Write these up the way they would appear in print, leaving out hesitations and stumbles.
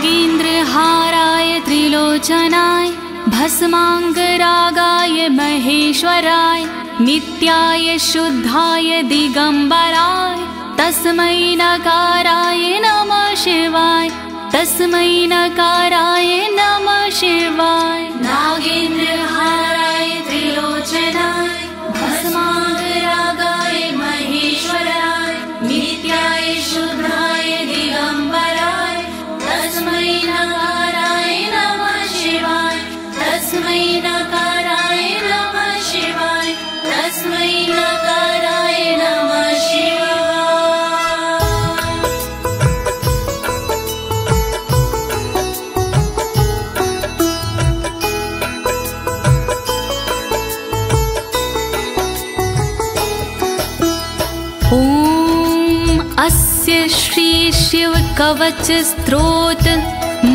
नागेन्द्रहाराय त्रिलोचनाय भस्मांगरागाय महेश्वराय नित्याय शुद्धाय दिगंबराय तस्मै नकाराय नमः शिवाय तस्मै नकाराय नमः शिवाय। नागेन्द्रहाराय त्रिलोचनाय भस्मांगरागाय महेश्वराय नित्याय शुद्धाय दिगंबराय तस्मै नकाराय नमः शिवाय तस्मै नकाराय नमः शिवाय तस्मै नकाराय नमः शिवाय। अस्य श्री शिव कवच स्तोत्र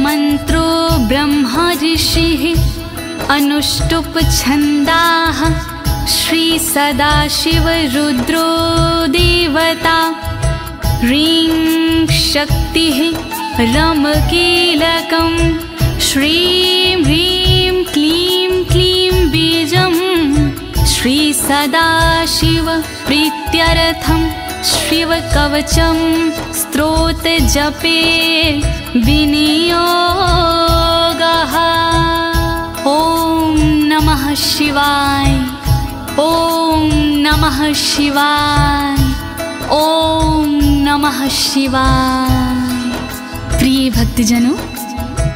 मंत्रो ब्रह्मा ऋषिः अनुष्टुप छंदाः श्री सदाशिव रुद्रो देवता ह्रीं शक्तिः रमकीलकं श्रीं ह्रीं क्लीं क्लीं बीजं श्री सदाशिव प्रीत्यर्थं शिव कवचम स्तोत्र जपे विनियोगः। ओम नमः शिवाय ओम नमः शिवाय ओम नमः शिवाय। प्रिय भक्तजनों,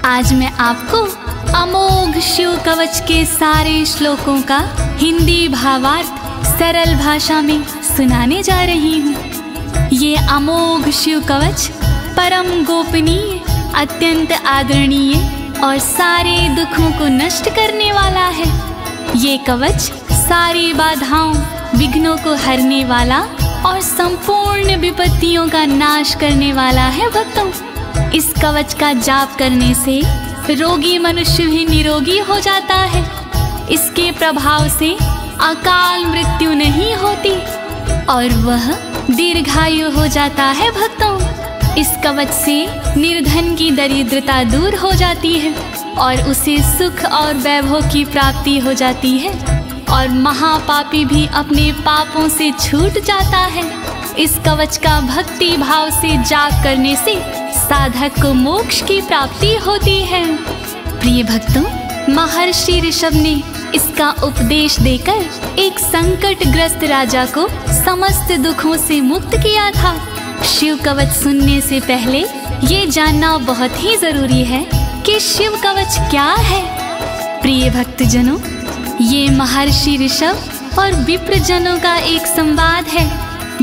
आज मैं आपको अमोघ शिव कवच के सारे श्लोकों का हिंदी भावार्थ सरल भाषा में सुनाने जा रही हूँ। ये अमोघ शिव कवच परम गोपनीय, अत्यंत आदरणीय और सारे दुखों को नष्ट करने वाला है। ये कवच सारी बाधाओं, विघ्नों को हरने वाला और संपूर्ण विपत्तियों का नाश करने वाला है। भक्तों, इस कवच का जाप करने से रोगी मनुष्य भी निरोगी हो जाता है। इसके प्रभाव से अकाल मृत्यु नहीं होती और वह दीर्घायु हो जाता है। भक्तों, इस कवच से निर्धन की दरिद्रता दूर हो जाती है और उसे सुख और वैभव की प्राप्ति हो जाती है और महापापी भी अपने पापों से छूट जाता है। इस कवच का भक्ति भाव से जाप करने से साधक को मोक्ष की प्राप्ति होती है। प्रिय भक्तों, महर्षि ऋषभ ने इसका उपदेश देकर एक संकटग्रस्त राजा को समस्त दुखों से मुक्त किया था। शिव कवच सुनने से पहले ये जानना बहुत ही जरूरी है कि शिव कवच क्या है। प्रिय भक्तजनों, ये महर्षि ऋषभ और विप्रजनों का एक संवाद है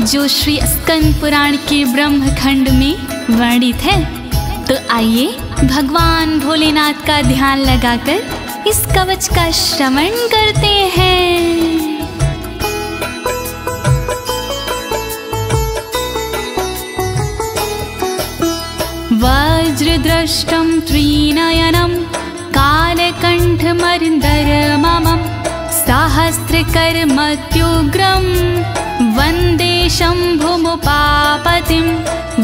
जो श्री स्कंद पुराण के ब्रह्मखंड में वर्णित है। तो आइए भगवान भोलेनाथ का ध्यान लगाकर इस कवच का श्रवण करते हैं। वज्रदृष्टं त्रिनयनं कालकण्ठमर्दरममं सहस्रकर्मत्युग्रं वन्दे शम्भुमुपापतिं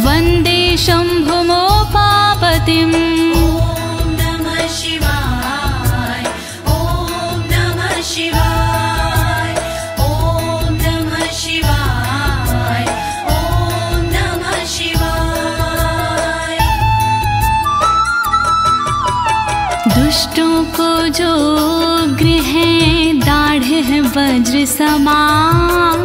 वन्दे शम्भुमुपापतिम्। दुष्टों को जो गृह दाढ़ है वज्र समान,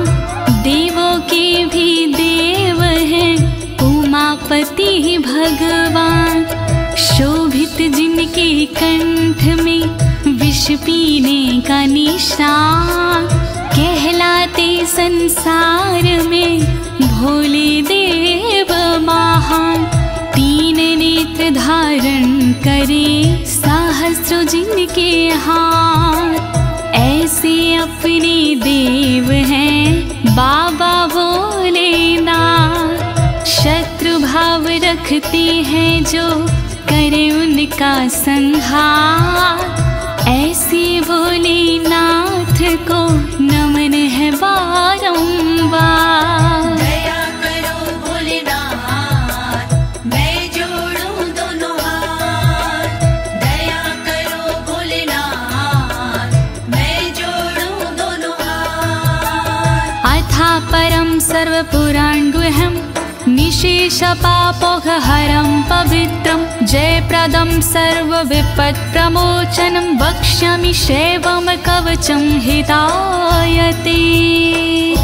देवों के भी देव है उमापति भगवान। शोभित जिनके कंठ में विष पीने का निशान, कहलाते संसार में भोले देव महान। तीन नेत्र धारण करे सहस्र जिनके हाथ, ऐसे अपने देव हैं बाबा भोलेनाथ। शत्रु भाव रखते हैं जो करे उनका संहार, ऐसे भोलेनाथ को नमन है बारंबार। दया करो भोलेनाथ, मैं जोड़ूं दोनों हाथ। सर्वपुराण्गुह्यं निशेषपापोहरं पवित्रं जयप्रदं सर्वविपत्प्रमोचनं वक्ष्यामि शैवं कवचं हितायते। ॐ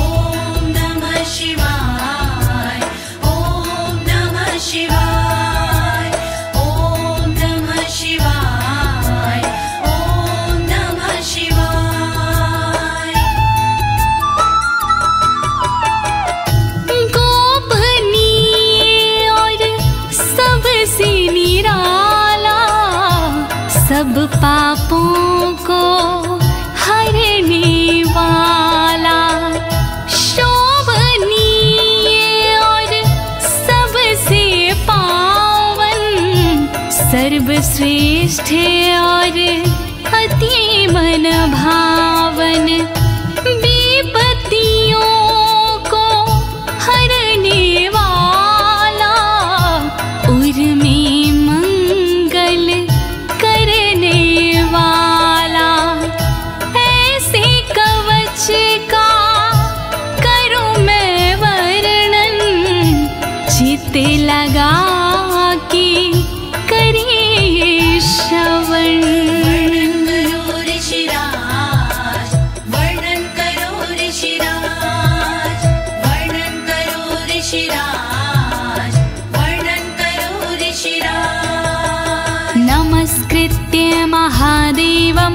नमः शिवाय, ॐ नमः शिवाय, ॐ नमः शिवाय, ॐ नमः शिवाय। गोपनीय और सबसे निराला, सब पापों को हरने वाला, शोभनीय और सबसे पावन, सर्वश्रेष्ठ और अति मन भावन, विपत्तियों को हरने वाला, उर्मी मंगल करने वाला, ऐसे कवच का करूं मैं वर्णन, चित्त लगा के करिए श्रवण। वर्णन करो ऋषिराज, वर्णन करो ऋषिराज, वर्णन करो ऋषिराज, वर्णन करो ऋषिराज। नमस्कृत्य महादेवं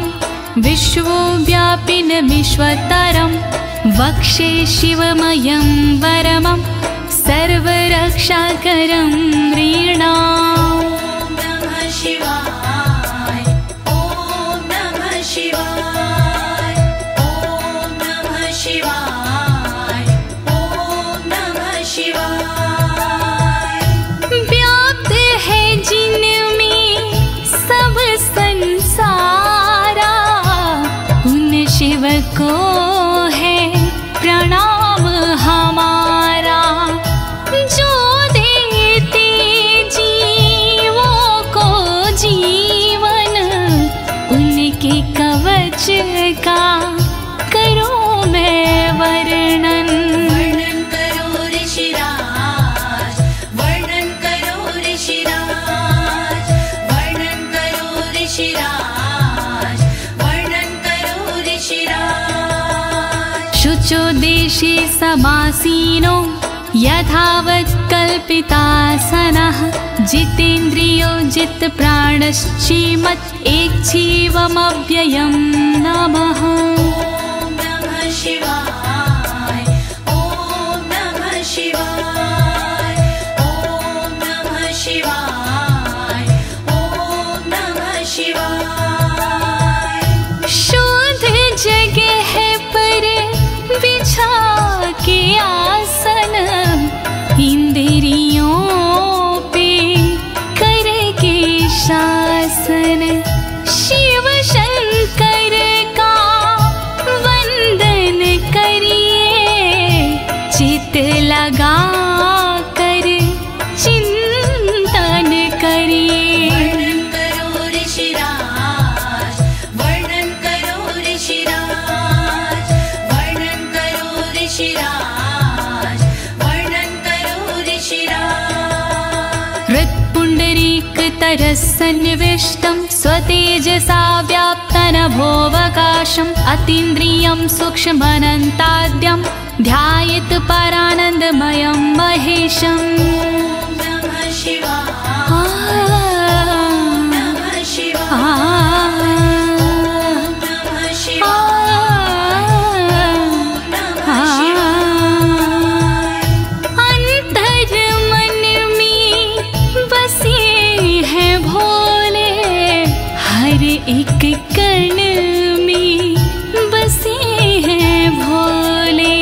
विश्वव्यापिनमीश्वरं वक्षे शिवमयं वरमं सर्वरक्षाकरं नृणाम्। ॐ नमः शिवाय, ॐ नमः शिवाय, ॐ नमः शिवाय, ॐ नमः शिवाय। व्याप्त है जिनमें सब संसारा, उन शिव को है प्रणाम हमारा, जो देते जीवों को जीवन, उनके कवच का करूं मैं वर्णन। वर्णन करो ऋषिराज, वर्णन करो ऋषिराज, वर्णन करो ऋषिराज, वर्णन करो ऋषिराज। शुचो देशे समासीनो यथावत् कल्पितासनः, जितेन्द्रियो जितप्राणश्चीमत् एकजीवमव्ययं नमः। ॐ नमः शिवाय, ॐ नमः शिवाय, ॐ नमः शिवाय, ॐ नमः शिवाय। शुद्ध जगह पर बिछा के आसन, इंद्रियों पे करके शासन, शिव शंकर का वंदन करिए, चित्त लगा कर चिंतन करिए। वर्णन करो ऋषिराज, वर्णन करो ऋषिराज, वर्णन करो ऋषिराज, वर्णन करो ऋषिराज। हृत्पुण्डरीक तरसन्निविष्टं स्वतेजसा व्याप्तनभोऽवकाशम्, अतीन्द्रियं सूक्ष्ममनन्ताद्यं ध्यायेत् परानन्दमयं महेशम्। ॐ नमः शिवाय, नमः शिवाय, नमः शिवाय, नमः शिवाय। अंतर मन में बसे हैं भोले, हर एक कण में बसे हैं भोले,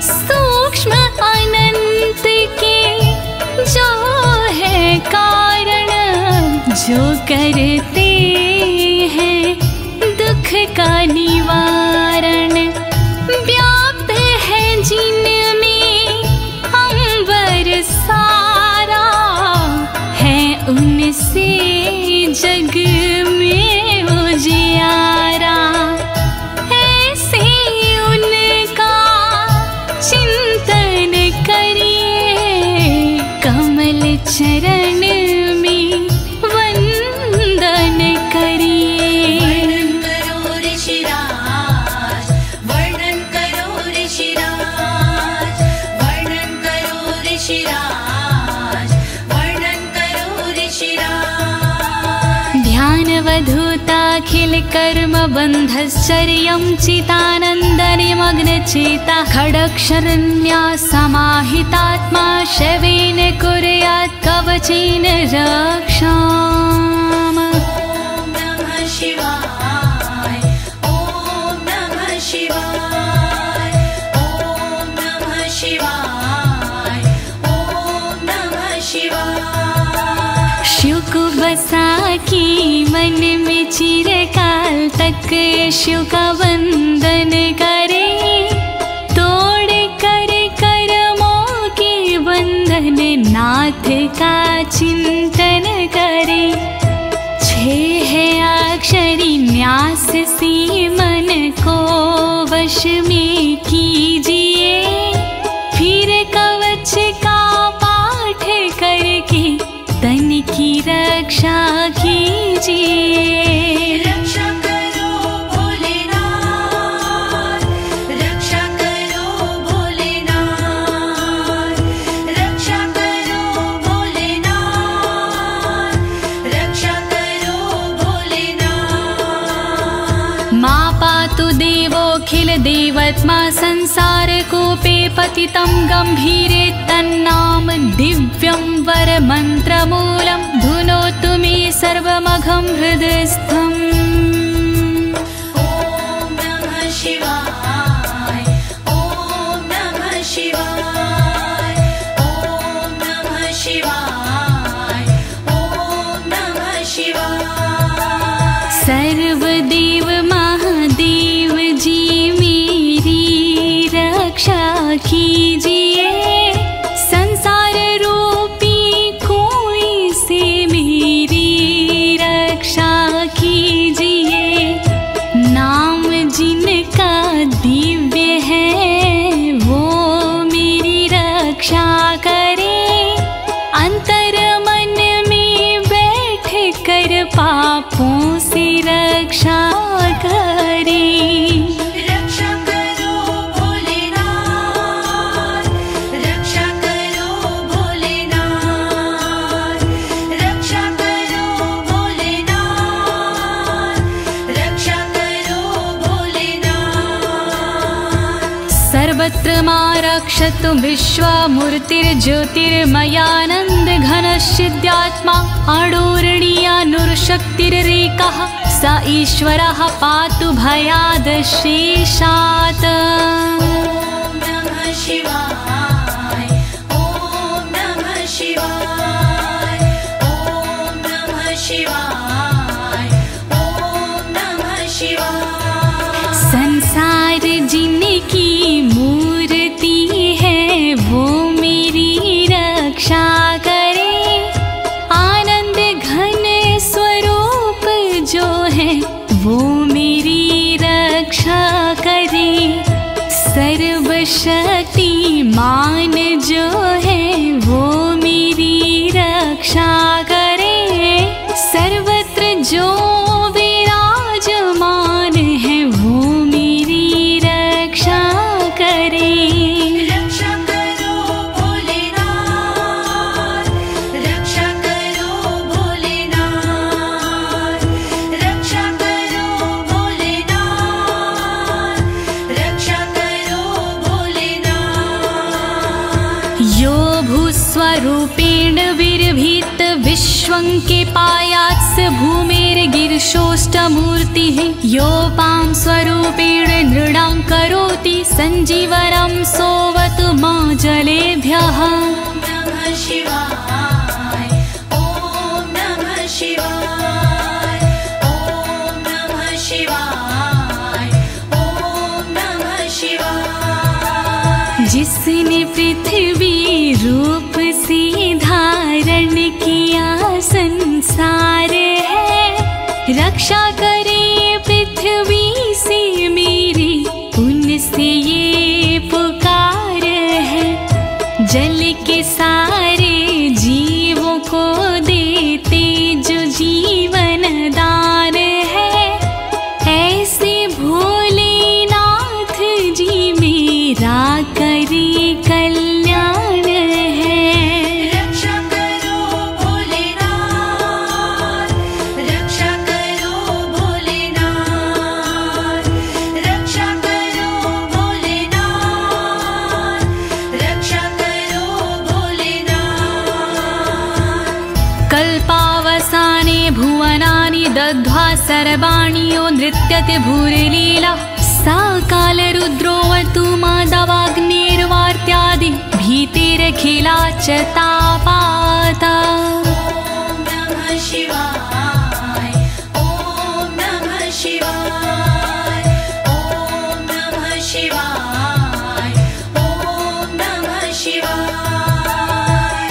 सूक्ष्म अनंत के जो है कारण, जो करते हैं दुख का निवारण, व्याप्त है जिनमें अंबर सारा, है उनसे जग में उजियारा, ऐसे उनका चिंतन कर्मबन्धश्चर्यं चितानन्दनिमग्नचेता खड्गशरण्या समाहितात्मा शवेन कुर्यात् कवचेन रक्षाम्। ॐ नमः शिवाय, ॐ नमः शिवाय, ॐ नमः शिवाय, ॐ नमः शिवाय। शिव को बसा के मन में चिरकाल तक शिव का वंदन करे, तोड़ कर कर्मों के बंधन नाथ का चिंतन करे। 6 अक्षरी न्यास से मन को वश में कीजिए, फिर कवच का पाठ करके तन की रक्षा कीजिए। रक्षा करो भोलेनाथ, रक्षा करो भोलेनाथ, रक्षा करो भोलेनाथ, रक्षा करो भोलेनाथ। मा पातु देवोऽखिल देवत्मा संसार कूपे पतितं गंभीरे तन्नाम दिव्यं वरमन्त्रमूलं धुनोतु मे सर्वमघं हृदयस्थम्। ॐ नमः शिवाय, ॐ नमः शिवाय, ॐ नमः शिवाय, ॐ नमः शिवाय। सर्वदेव महादेव जी मेरी रक्षा कीजिए, संसार रूपी कोई से मेरी रक्षा कीजिए। नाम जिनका दिव्य है वो मेरी रक्षा करे, अंतर मन में बैठ कर पापों से रक्षा करे। रक्षा करो भोलेनाथ, रक्षा करो भोलेनाथ, रक्षा करो भोलेनाथ, रक्षा करो भोलेनाथ। सर्वत्र मां रक्षतु विश्वमूर्तिर्ज्योतिर्मयानन्द घनश्चिद्यात्मा आडोरणीयानुर्शक्तिरेकः स ईश्वरः पातु भयादशेषात्। ॐ नमः शिवाय, ॐ नमः शिवाय, ॐ नमः शिवाय, ॐ नमः शिवाय। संसार जिनकी मूर्ति है वो मेरी रक्षा करे, आनंद घन स्वरूप जो है वो मेरी रक्षा करे। सर्वशक्तिमान जो है वो मेरी रक्षा करे, सर्वत्र जो विराजमान है वो मेरी रक्षा करे। रक्षा करो भोलेनाथ, रक्षा करो भोलेनाथ, रक्षा करो भोलेनाथ, रक्षा करो भोलेनाथ। यो भूस्वरूपेण विर्भीत विश्वं के पायात्स भूमेर्गिरिशोष्टमूर्तिः, योपां स्वरूपेण नृणां करोति सञ्जीवनं सोवतु मां जलेभ्यः। ॐ नमः शिवाय, ॐ नमः शिवाय, ॐ नमः शिवाय, ॐ नमः शिवाय। जिसने पृथ्वी रूप से धारण किया संसार है, रक्षा करे पृथ्वी से मेरी, उनसे ये पुकार है। जल के सारे जीवों को देते जो जीवन दान है, ऐसे भोलेनाथ जी मेरा करे कल्याण है। रक्षा करो भोलेनाथ, रक्षा करो भोलेनाथ, सर्वाणियो नृत्यते भूरिलीला सा कालरुद्रोऽवतु माधवाग्निर्वार्त्यादि भीतिरखिला च तापाता।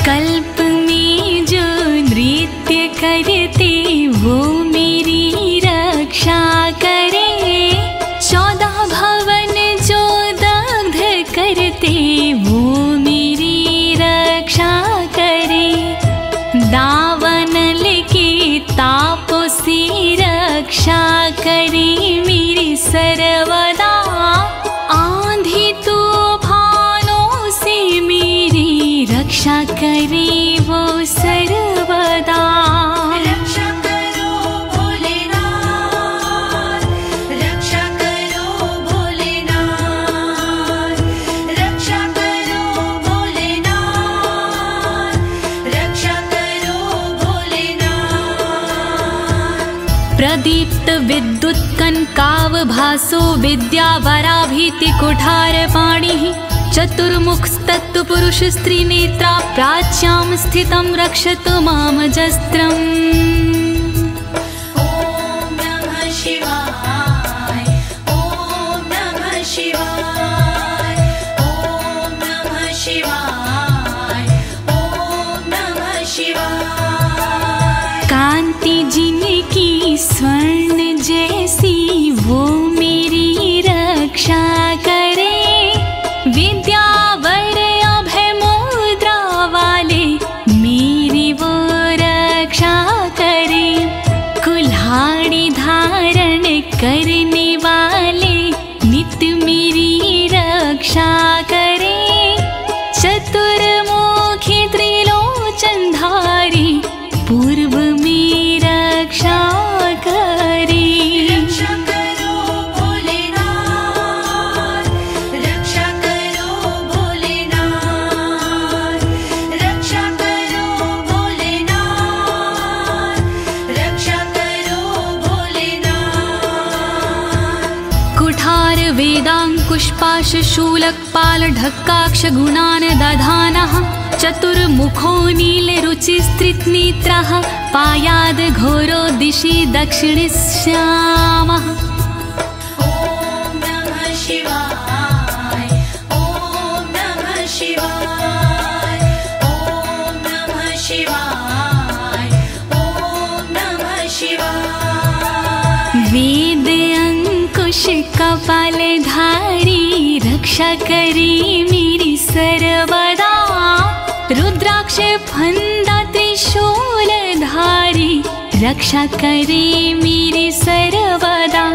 कल्प में जो नृत्य करते वो मेरी रक्षा करे, 14 भवन जो दग्ध करते वो मेरी रक्षा करे। दावानल के तापों से रक्षा करे मेरी सर्वदा, आंधी तूफानों से मेरी रक्षा करे वो सर्वदा। रक्षा करो भोलेनाथ, रक्षा करो भोलेनाथ, रक्षा करो भोलेनाथ, रक्षा करो भोलेनाथ। प्रदीप्त विद्युत कनकावभासो विद्यावराभीति कुठारपाणिः, चतुर्मुखस्तत्पुरुष स्त्रीनेत्रा प्राच्यां स्थितं रक्षतु मामजस्त्रम्। ॐ नमः शिवाय, ॐ नमः शिवाय, ॐ नमः शिवाय, ॐ नमः शिवाय। कांति जिनकी स्वर्ण जैसी वो मेरी रक्षा करे, विद्यावर अभय मुद्रा वाले मेरी वो रक्षा करे। कुल्हाड़ी धारण करने वाले नित्य मेरी रक्षा करे। चतुर्मुखी त्रिलोचनधारी पूर्व में रक्षा करे। रक्षा करो भोलेनाथ, रक्षा करो भोलेनाथ, रक्षा करो भोलेनाथ, रक्षा करो भोलेनाथ। कुठार वेदांकुशपाश शूलकपाल ढक्काक्ष गुणान दधानः, चतुर्मुखो नीलरुचिस्त्रिनेत्रः पायाद घोरो दिशि दक्षिणश्यामः। ॐ नमः शिवाय, ॐ नमः शिवाय, ॐ नमः शिवाय, ॐ नमः शिवाय। वेद अंकुश कपालधारी रक्षा करे मेरी सर्वदा। रुद्राक्ष फंदा त्रिशूलधारी रक्षा करे मेरी सर्वदा।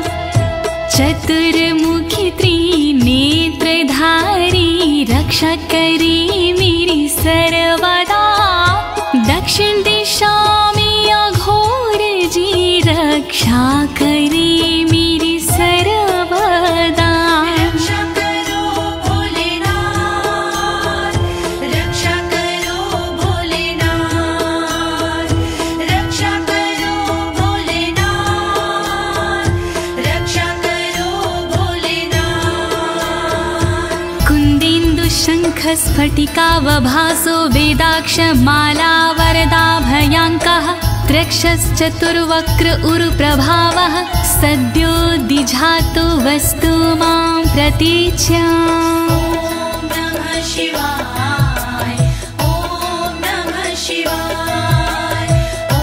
चतुर्मुखी त्रिनेत्रधारी रक्षा करे मेरी सर्वदा। दक्षिण दिशा में अघोर जी रक्षा करे मेरी सर्वदा। रक्षा करो भोलेनाथ, रक्षा करो भोलेनाथ, रक्षा करो भोलेनाथ, रक्षा करो भोलेनाथ। कुन्देन्दु शङ्ख स्फटिकावभासो वेदाक्ष माला वरदाभयाङ्कः, त्रक्षश्चतुर्वक्र उरुप्रभावः, सद्यो दिझातु वस्तु मां प्रतीच्याम्। ॐ नमः शिवाय, ॐ नमः शिवाय, ॐ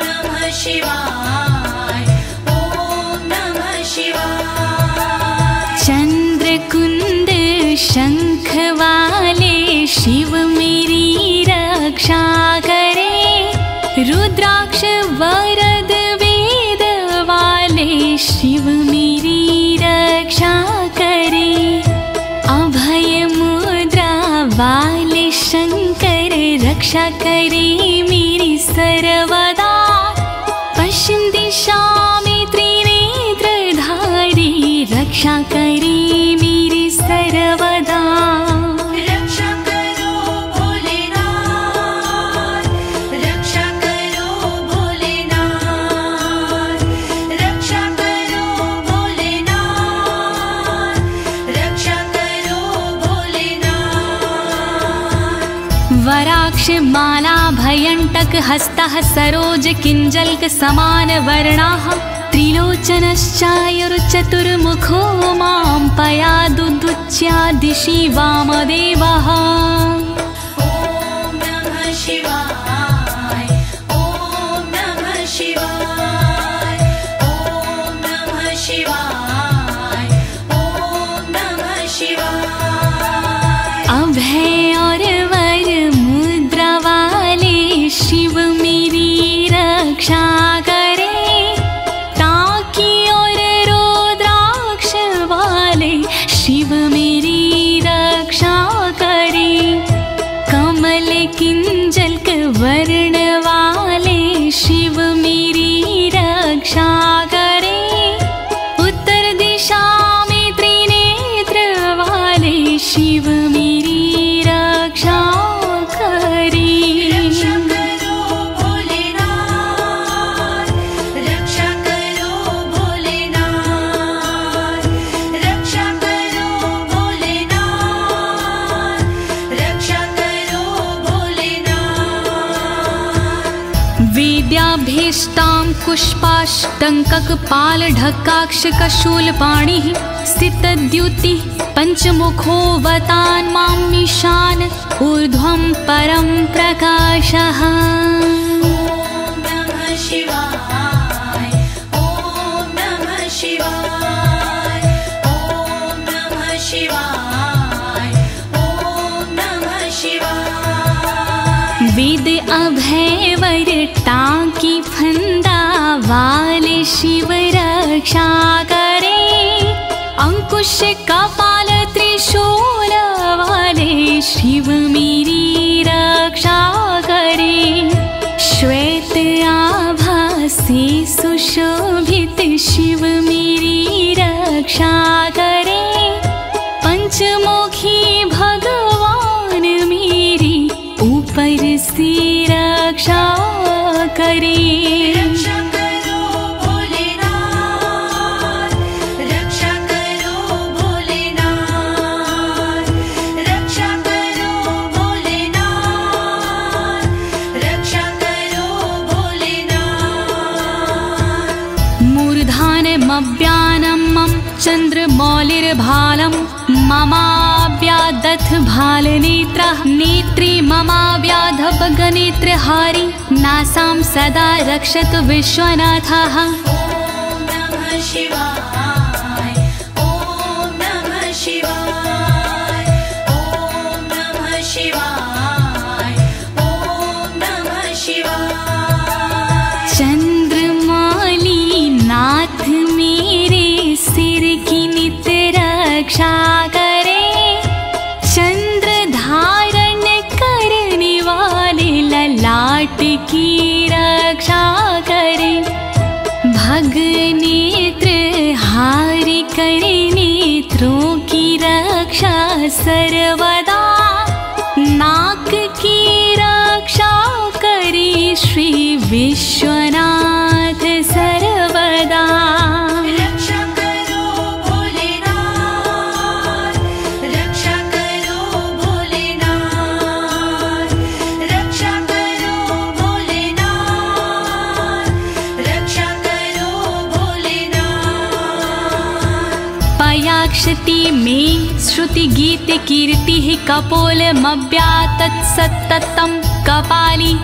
नमः शिवाय, ॐ नमः शिवाय। चंद्रकुंड शंख वाले शिव मेरी रक्षा करे। रुद्राक्ष वरद वेद वाले शिव मेरी रक्षा करे। अभय मुद्रा वाले शंकर रक्षा करे मेरी सर्वदा। पश्चिम दिशा में त्रिनेत्रधारी रक्षा करे मेरी सर्वदा। रक्षा करो भोलेनाथ, रक्षा करो भोलेनाथ, माला भयंटक हस्तः सरोज किंजल्क समान वर्णाः त्रिलोचनश्चायुर्चतुर्मुखो मां पयादुदुच्या दिशि वामदेवः। ॐ नमः शिवाय ॐ नमः शिवाय ॐ नमः शिवाय ॐ नमः शिवाय। अभय और वर मुद्रा वाले शिव मेरी रक्षा करे, टाकी और रुद्राक्ष वाले शिव मेरी रक्षा करे, कमल किंजल्क वर्ण वाले शिव मेरी रक्षा करे, उत्तर दिशा में त्रिनेत्र वाले शिव मेरी रक्षा करे। रक्षा करो भोलेनाथ, रक्षा करो भोलेनाथ, रक्षा करो भोलेनाथ, रक्षा करो भोलेनाथ। वेद्याभीष्टां पुष्पाष्टङ्ककपालढक्काक्षकशूलपाणिः सितद्युतिः पञ्चमुखोऽवतान् मां ईशान ऊर्ध्वं परं प्रकाशः। ॐ नमः शिवाय ॐ नमः शिवाय ॐ नमः शिवाय ॐ नमः शिवाय। वेद अभय वर टाकी फंदा वाले शिव रक्षा करे, अंकुश कपाल त्रिशूल वाले शिव मेरी रक्षा करे, श्वेत आभा से सुशोभित शिव मेरी रक्षा करे, पंचमुखी भगवान मेरी ऊपर से रक्षा करे। रक्षा करो भोलेनाथ, रक्षा करो भोलेनाथ, रक्षा करो भोलेनाथ, रक्षा करो भोलेनाथ। मूर्धानमव्यानं मम चन्द्रमौलिर्भालं ममाव्यादथ भालनेत्रः नेत्री ममाव्याधपगनेत्रहारी नासां सदा रक्षतु विश्वनाथः। ॐ नमः शिवाय ॐ नमः शिवाय ॐ नमः शिवाय ॐ नमः शिवाय। चंद्रमौली नाथ मेरे सिर की नित्य रक्षा करे, चंद्र धारण करने वाले ललाट की रक्षा करे, भग नेत्र हारि करे नेत्रों की रक्षा सर्वदा, नाक की रक्षा करे श्री विश्वनाथ सर्वदा। रक्षा करो भोलेनाथ, रक्षा करो भोलेनाथ, रक्षा करो भोलेनाथ, रक्षा करो भोलेनाथ। पयाक्षति में श्रुति गीत कीर्ति कपोलमव्यातत् सत्ततं कपाली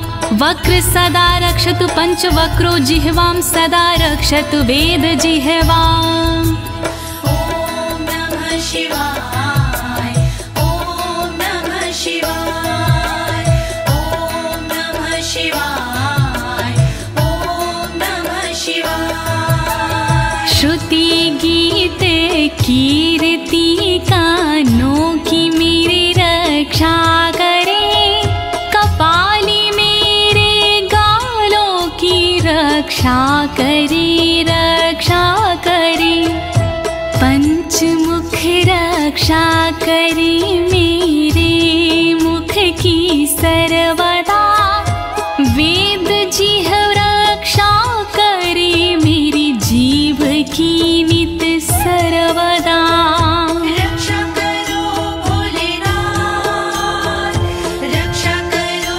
वक्र सदा रक्षतु पंचवक्रो जिह्वां सदा रक्षतु वेद जिह्वाम्। ॐ नमः शिवाय ॐ नमः शिवाय ॐ नमः शिवाय ॐ नमः शिवाय। श्रुति गीत कीर्ति कानों की मेरी रक्षा करे, कपाली मेरे गालों की रक्षा करे रक्षा करे, पंचमुख रक्षा करे मेरे मुख की सर्वदा, वेद जिह्व रक्षा करे मेरी जीव की नित सर्वदा। रक्षा करो भोलेनाथ, रक्षा करो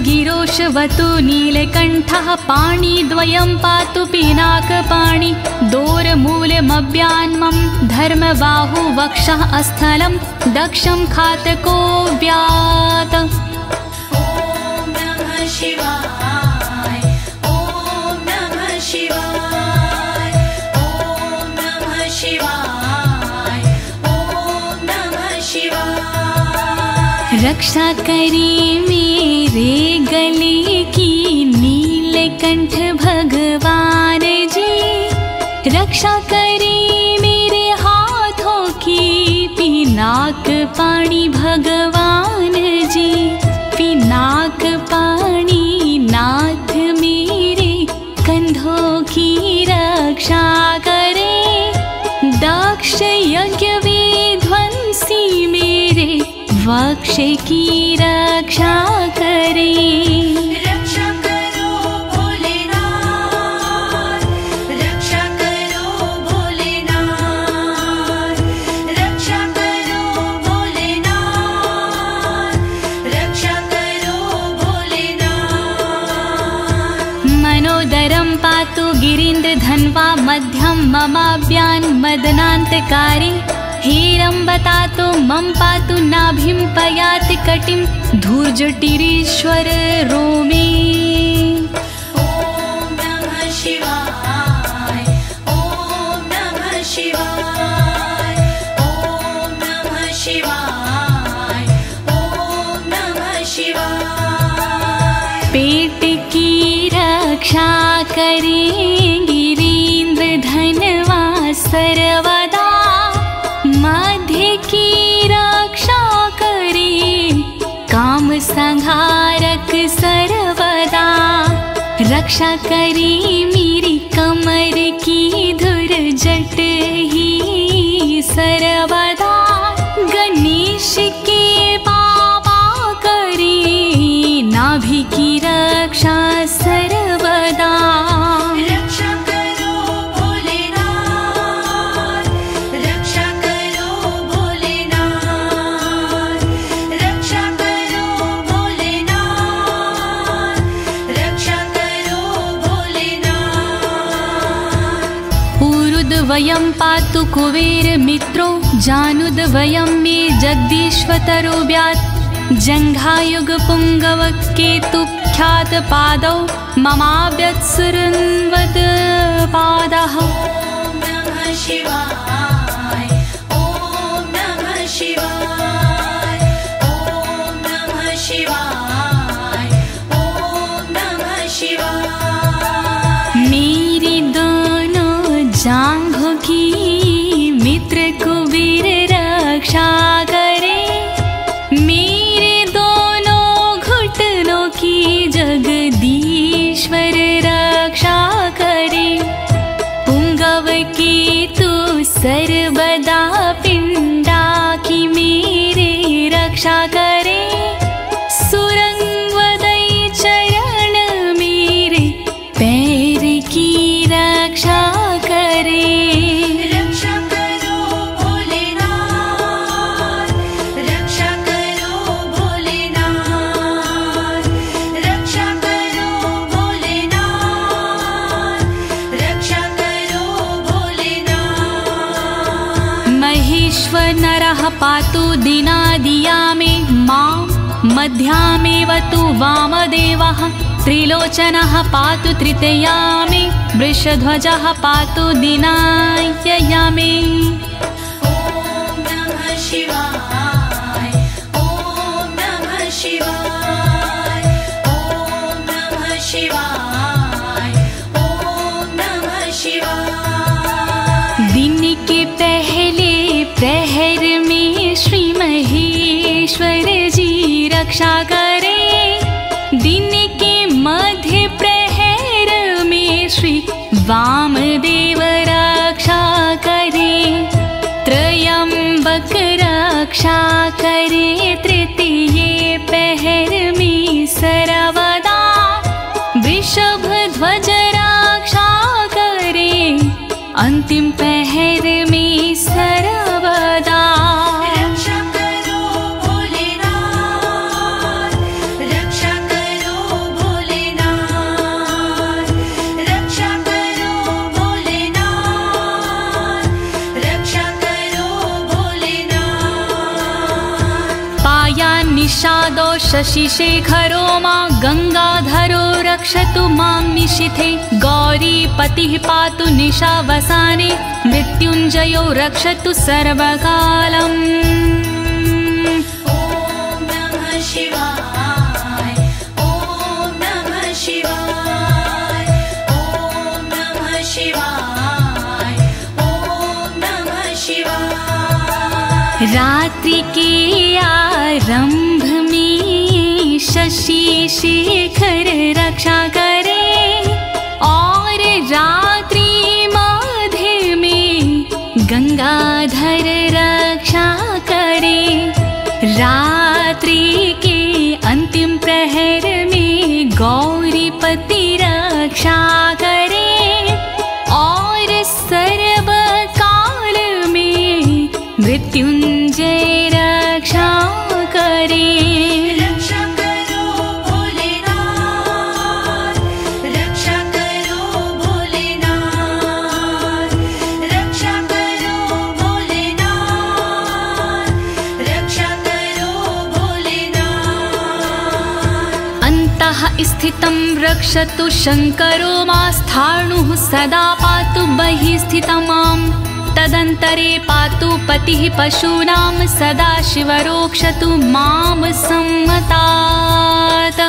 गिरोशवतु नीलकण्ठः पाणिद्वयं पातु पिनाकपाणि दोरमूलमव्यान्मं धर्मबाहु वक्षः अस्थलं दक्षं खातको व्यात। ॐ नमः शिवाय ॐ नमः शिवाय ॐ नमः शिवाय ॐ नमः शिवाय। रक्षा करी मेरे गले की नीलकंठ भगवान जी, रक्षा करी मेरे हाथों की पिनाक पाणी भगवान जी, पिनाक पाणी नाथ मेरे कंधों की रक्षा करे, दक्ष यज्ञ विध्वंसी मेरे वक्ष की रक्षा करे। रक्षा करो भोलेनाथ, रक्षा करो भोलेनाथ, रक्षा करो भोलेनाथ, रक्षा करो भोलेनाथ। मनोदरं पातु गिरीन्द्रधन्वा मध्यं ममाभ्यान् मदनान्तकारी, हेरम्बतातो मम पातु नाभिं पयाति कटिं धूर्जटिरीश्वर रोमे। ॐ नमः शिवाय ॐ नमः शिवाय ॐ नमः शिवाय ॐ नमः शिवाय। पेट की रक्षा करें गिरीन्द्रधनवा सर्वदा, मध्य की रक्षा करे काम संहारक सर्वदा, रक्षा करे मेरी कमर की धुर जट ही सर्वदा, गणेश के बाबा करे नाभि की रक्षा सर्वदा। रक्षा करो भोलेनाथ, रक्षा करो भोलेनाथ, रक्षा करो भोलेनाथ, रक्षा करो भोलेनाथ। ऊरुद्वयं पातु कुबेर मित्रो, जानुद्वयं मे जगदीश्वतरो व्यात्, जङ्घायुग पुङ्गव केतु ख्यात पादौ ममाव्यत्सुरन्वद पादः। ॐ नमः शिवाय ॐ नमः शिवाय ॐ नमः शिवाय ॐ नमः शिवाय। मेरी दोनों जांघों की मित्र कुबेर रक्षा करे, मेरे दोनों घुटनों की जगदीश्वर रक्षा करे, पुंगव की तू सर्वदा पिंडा की मेरे रक्षा करे, सुरंगवदई चरण मेरे पैर की रक्षा करे। रक्षा करो भोलेनाथ, रक्षा करो भोलेनाथ, रक्षा करो भोलेनाथ, रक्षा करो भोलेनाथ। महेश्वर नरः पातु दिनादिया मे मां, मध्यामेव तु वामदेवः, त्रिलोचनः पातु तृतीया मे, वृषध्वजः पातु दिनायया मे। ॐ नमः शिवाय ॐ नमः शिवाय ॐ नमः शिवाय ॐ नमः शिवाय। दिन के पहले प्रहर में श्री महेश्वर जी रक्षा करे, दिन के मध्य प्रहर में श्री वामदेव रक्षा करे, त्रयंबक रक्षा करे, तृतीय पहर में सर्वदा, वृषभ ध्वज रक्षा करे, अंतिम पहर में सर्वदा। रक्षा करो भोलेनाथ, रक्षा करो प्रसादो शशिशेखरो मां गंगाधरो रक्षतु मां निशिथे गौरीपतिः पातु निशावसाने मृत्युञ्जयो रक्षतु सर्वकालम् ॐ नमः शिवाय ॐ नमः शिवाय ॐ नमः शिवाय ॐ नमः शिवाय। रात्रि के आरंभ में शशि शेखर रक्षा करे और रात्रि मध्य में गंगाधर रक्षा करे। रात्रि के अंतिम प्रहर में गौरीपति रक्षा करे और सर्वकाल में मृत्युंजय रक्षा करे। रक्षा करो भोलेनाथ रक्षा करो भोलेनाथ रक्षा करो भोलेनाथ रक्षा करो भोलेनाथ। अन्तः स्थितं रक्षतु शङ्करो मास्थाणुः सदा पातु बहिः स्थितं माम् तदन्तरे पातु पतिः पशूनां सदा शिवरोक्षतु मां सम्मतात्। ॐ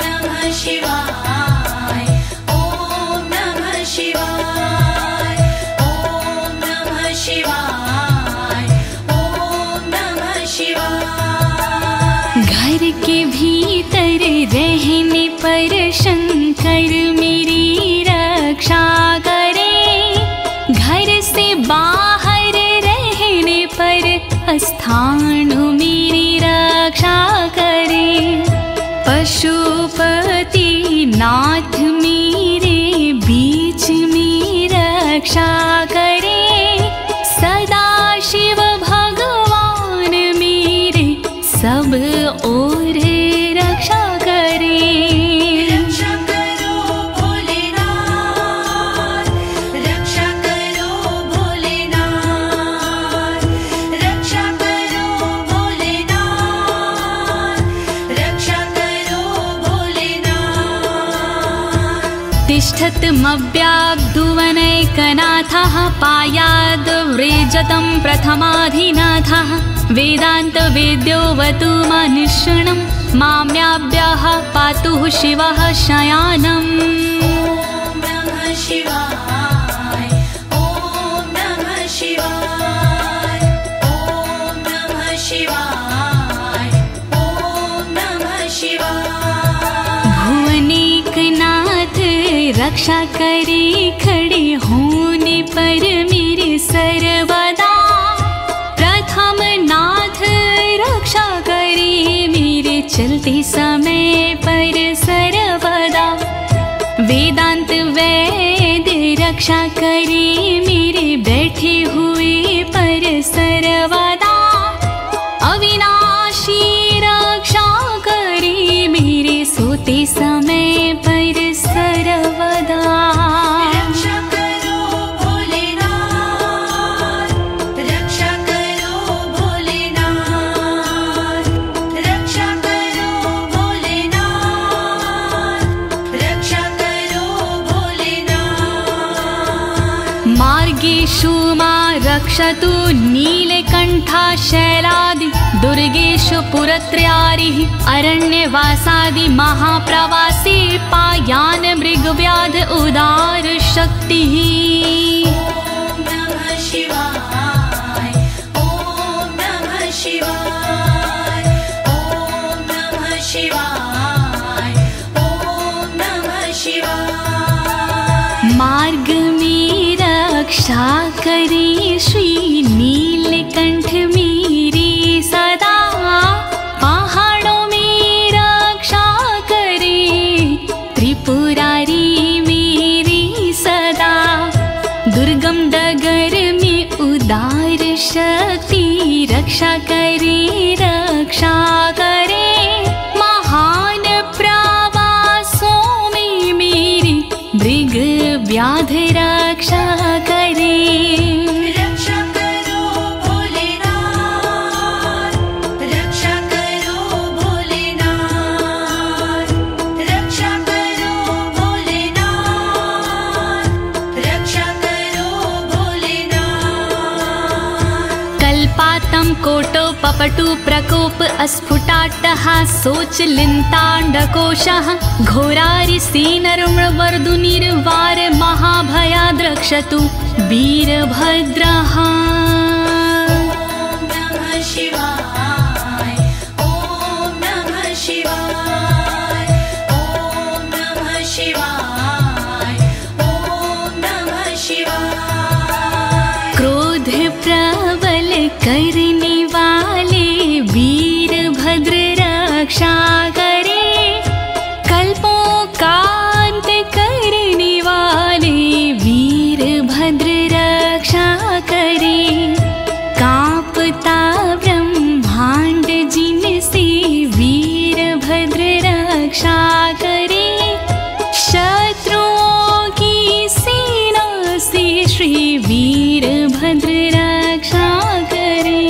नमः शिवाय ॐ नमः शिवाय ॐ नमः शिवाय ॐ नमः शिवाय। घर के भीतर रहने पर शंकर मेरी रक्षा करे घर से बाहर रहने पर स्थानु मेरी रक्षा करे। पशुपति नाथ मेरे बीच में रक्षा करे सदा शिव भगवान मेरे सब ओर रक्षा करे। रक्षा करो भोलेनाथ रक्षा करो भोलेनाथ रक्षा करो भोलेनाथ रक्षा करो भोलेनाथ। तिष्ठतमव्याब्धुवनैकनाथः पायाद्व्रेजतं प्रथमाधिनाथः वेदान्तवेद्योऽवतु मनुष्यणं माम्याभ्यः पातुः शिवः शयानम्। ॐ नमः शिवाय ॐ नमः शिवाय ॐ नमः शिवाय ॐ नमः शिवाय। भुवनेकनाथ रक्षा करे खड़े होने पर मेरे सर्वदा प्रथम नाथ रक्षा करे मेरे चलते समय पर सर्वदा। वेदांत वैद्य रक्षा करे मेरे बैठे हुए पर सर्वदा। अविनाशी रक्षा करे मेरे सोते समय पर सर्वदा। रक्षा करो भोलेनाथ रक्षा करो भोलेनाथ रक्षा करो भोलेनाथ रक्षा करो भोलेनाथ। मार्गेषु मां रक्षतु नीलकण्ठा शैलादि दुर्गेषु पुरत्रयारिः अरण्यवासादि महाप्रवासी पायान मृगव्याध उदार शक्तिः। ॐ नमः शिवाय ॐ नमः शिवाय ॐ नमः शिवाय ॐ नमः शिवाय। मार्ग में रक्षा करे श्री नीलकंठ मेरी सदा। पहाड़ों में रक्षा करे त्रिपुरारी मेरी सदा। दुर्गम डगर में उदार शक्ति रक्षा करे महान प्रवासों में मेरी मृग व्याध रक्षा करे। रक्षा करो भोलेनाथ रक्षा करो पपटु प्रकोप अस्फुटाट्टः शोचलिन्ताण्डकोशः घोरारिसेनर्मवर्दुनिर्वार महाभयाद्रक्षतु वीरभद्रः। क्रोध प्रबल करने वाले वीरभद्र रक्षा करे, कल्पों का अंत करने वाले वीरभद्र रक्षा करे। कांपता ब्रह्मांड जिनसे वीरभद्र रक्षा करे, शत्रुओं की सेना से श्री वीरभद्र रक्षा करे।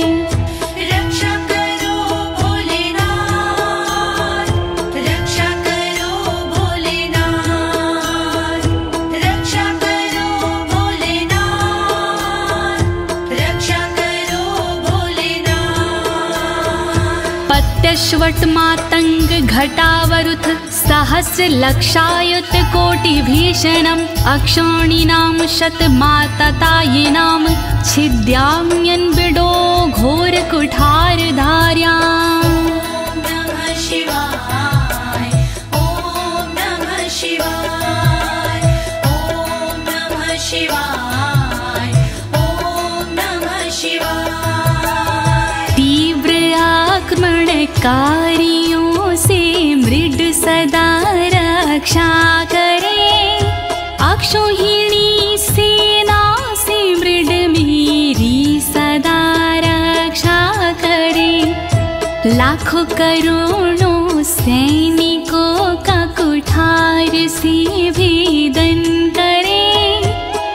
रक्षा करो भोलेनाथ, रक्षा करो भोलेनाथ, रक्षा करो भोलेनाथ, रक्षा करो भोलेनाथ। पत्यश्वट मातंग घटावरुथ सहस्र लक्षायुत कोटि भीषणम् अक्षौणीनां शतमाततायिनां छिद्याम्यन् बिडो घोर कुठार धार्याम्। नमः शिवाय, ओम नमः शिवाय, ओम नमः शिवाय, ओम नमः शिवाय। तीव्र आक्रमणकारियों से मृड सदा रक्षा करे, अक्षौहिणी सेना से मृड मेरी सदा रक्षा करे। लाखों करोड़ों सैनिकों का कुठार से भेदन करे,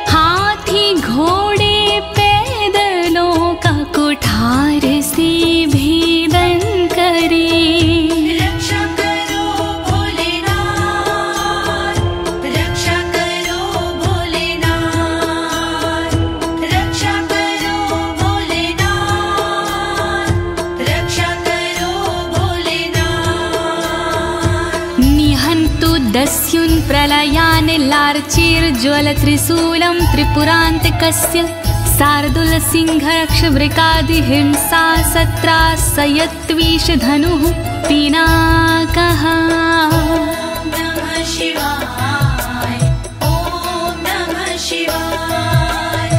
हाथी घोड़े पैदलों का कुठार से भेदन करे। रक्षा करो भोलेनाथ, रक्षा करो भोलेनाथ, रक्षा करो भोलेनाथ, रक्षा करो भोलेनाथ। निहन्तु दस्युन् प्रलयान् लार्चेर्ज्वलत्रिशूलं त्रिपुरान्तकस्य शार्दूलसिंहरक्षवृकादिहिंसा सत्रासयत्विषधनुः पिनाकः। नमः शिवाय, ओम नमः शिवाय,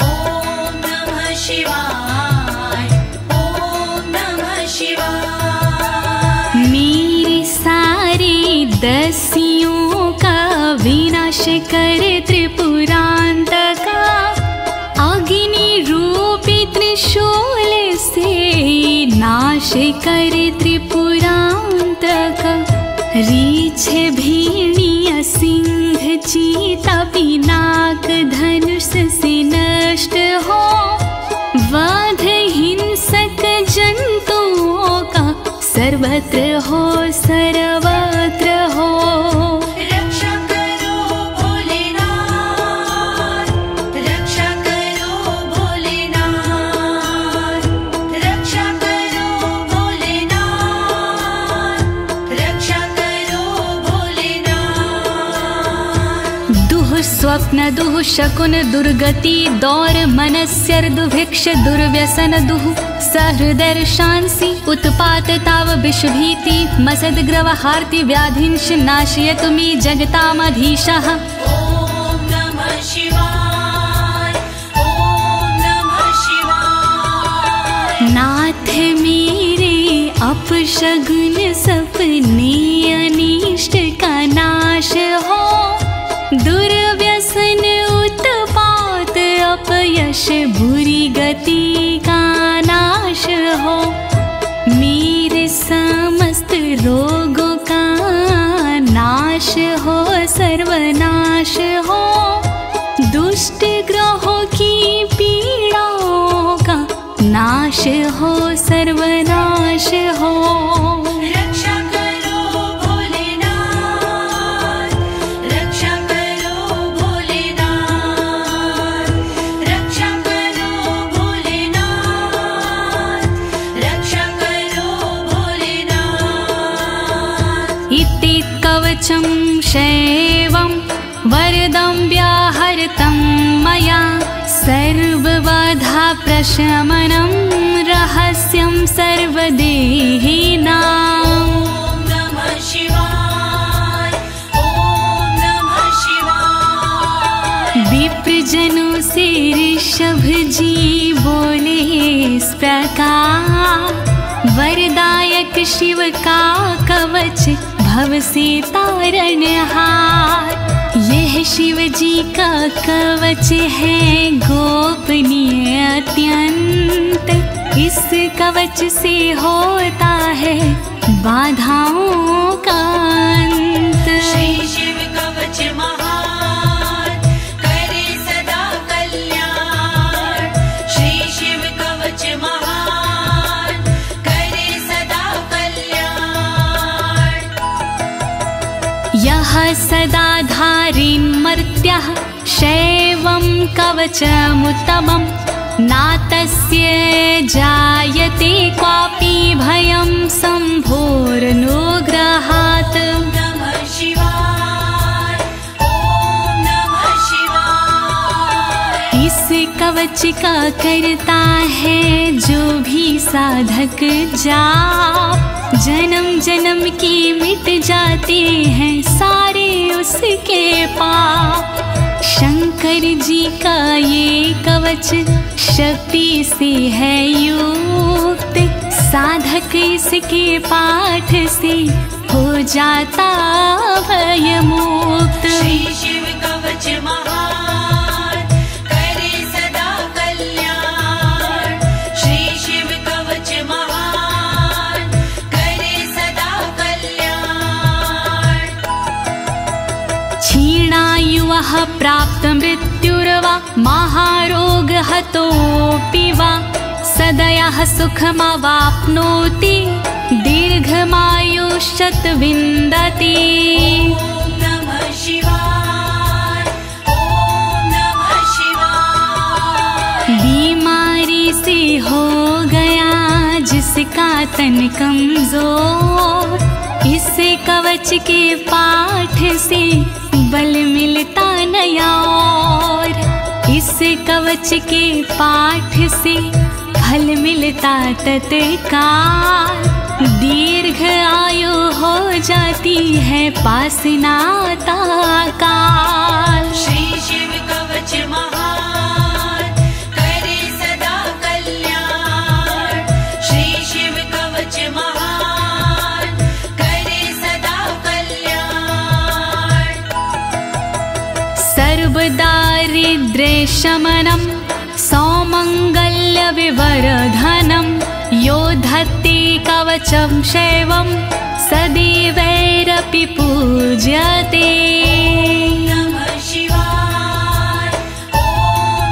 ओम नमः शिवाय, ओम नमः शिवाय। मेरे सारे दस्युओं का विनाश कर त्रिपुरान्तका, अग्नि रूपी त्रिशूल से नाश कर त्रिपुरान्तक। रीछ भीड़िया सिंह चीता पिनाक धनुष से नष्ट हो, वध हिंसक जंतुओं का सर्वत्र हो सर्वत्र हो। रक्षा करो भोलेनाथ, रक्षा करो भोलेनाथ, रक्षा करो भोलेनाथ, रक्षा करो भोलेनाथ। दुह स्वप्न दुह शकुन दुर्गति दौर मनस्यर्दुभिक्ष दुर्व्यसन दुह सहृदय शांसी उत्पात ताव विषभीति मसद्ग्रवहार्ति व्याधिंश नाशयतु मे जगतामधीशः। ओम नमः शिवाय, ओम नमः शिवाय। नाथ मेरे अपशगुन सपने अनिष्ट का नाश हो, दुर्व्यसन उत्पात अपयश बुरी गति का नाश हो। मेरे समस्त रोगों का नाश हो सर्वनाश हो, दुष्ट ग्रहों की पीड़ाओं का नाश हो सर्वनाश हो। रक्षा करो भोलेनाथ, रक्षा करो भोलेनाथ, रक्षा करो भोलेनाथ, कवचं शैवं वरदं व्याहृतं मया सर्वबाधा प्रशमनं रहस्यं सर्वदेहिनाम्। ॐ नमः शिवाय ॐ नमः शिवाय। विप्रजनों से ऋषभ जी बोले इस प्रकार, वरदायक शिव का कवच भव से तारणहार। यह शिव जी का कवच है गोपनीय अत्यंत, इस कवच से होता है बाधाओं का अंत। श्री शिव कवच महान करे सदा कल्याण। श्री शिव कवच महान करे सदा कल्याण। यः सदा धारिन्मर्त्यः शैवं कवचमुत्तमं, नातस्य जायते क्वापि भयं शम्भोरनुग्रहात्। नमः शिवाय ॐ नमः शिवाय। इस कवच का करता है जो भी साधक जाप, जन्म जन्म की मिट जाते हैं सारे उसके पाप। शंकर जी का ये कवच शक्ति से है युक्त, साधक इसके पाठ से हो जाता भयमुक्त। श्री शिव कवच महान करे सदा कल्याण। श्री शिव कवच महान करे सदा कल्याण। क्षीणायुः प्राप्त मृत्युर्वा महारोग हतोऽपि वा, सदयः सुखमवाप्नोति दीर्घमायुष्यत् विन्दति। ॐ नमः शिवाय ॐ नमः शिवाय। बीमारी से हो गया जिसका तन कमजोर, इस कवच के पाठ से बल मिलता नया और, इस कवच के पाठ से फल मिलता तत्काल। दीर्घ आयु हो जाती है पास नाता काल। श्री शिव कवच महान करे सदा कल्याण। श्री शिव कवच महान करे सदा कल्याण। सर्वदारिद्र्यशमनं सौमङ्गल्यविवर्धनं, यो धत्ते कवचं शैवं सदैवैरपि पूज्यते। नमः शिवाय ॐ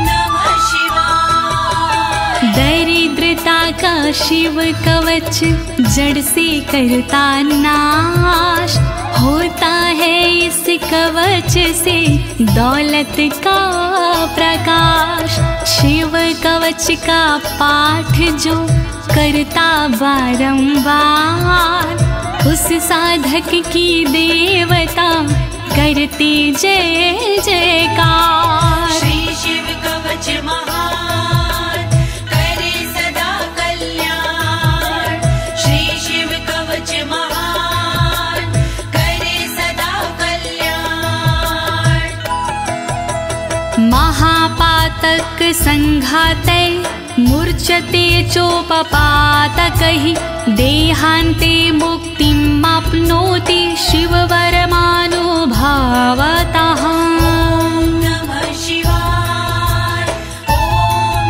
नमः शिवाय। दरिद्रता का शिव कवच जड़ से करता नाश, होता है इस कवच से दौलत का प्रकाश। शिव कवच का पाठ जो करता बारंबार, उस साधक की देवता करती जय जयकार। श्री शिव कवच महान करे सदा कल्याण। श्री शिव कवच महान करे सदा कल्याण। महापातक संघाते मूर्छते चोपपातकैः, देहान्ते मुक्तिमाप्नोति शिववरमानुभावतः। नमः शिवाय ॐ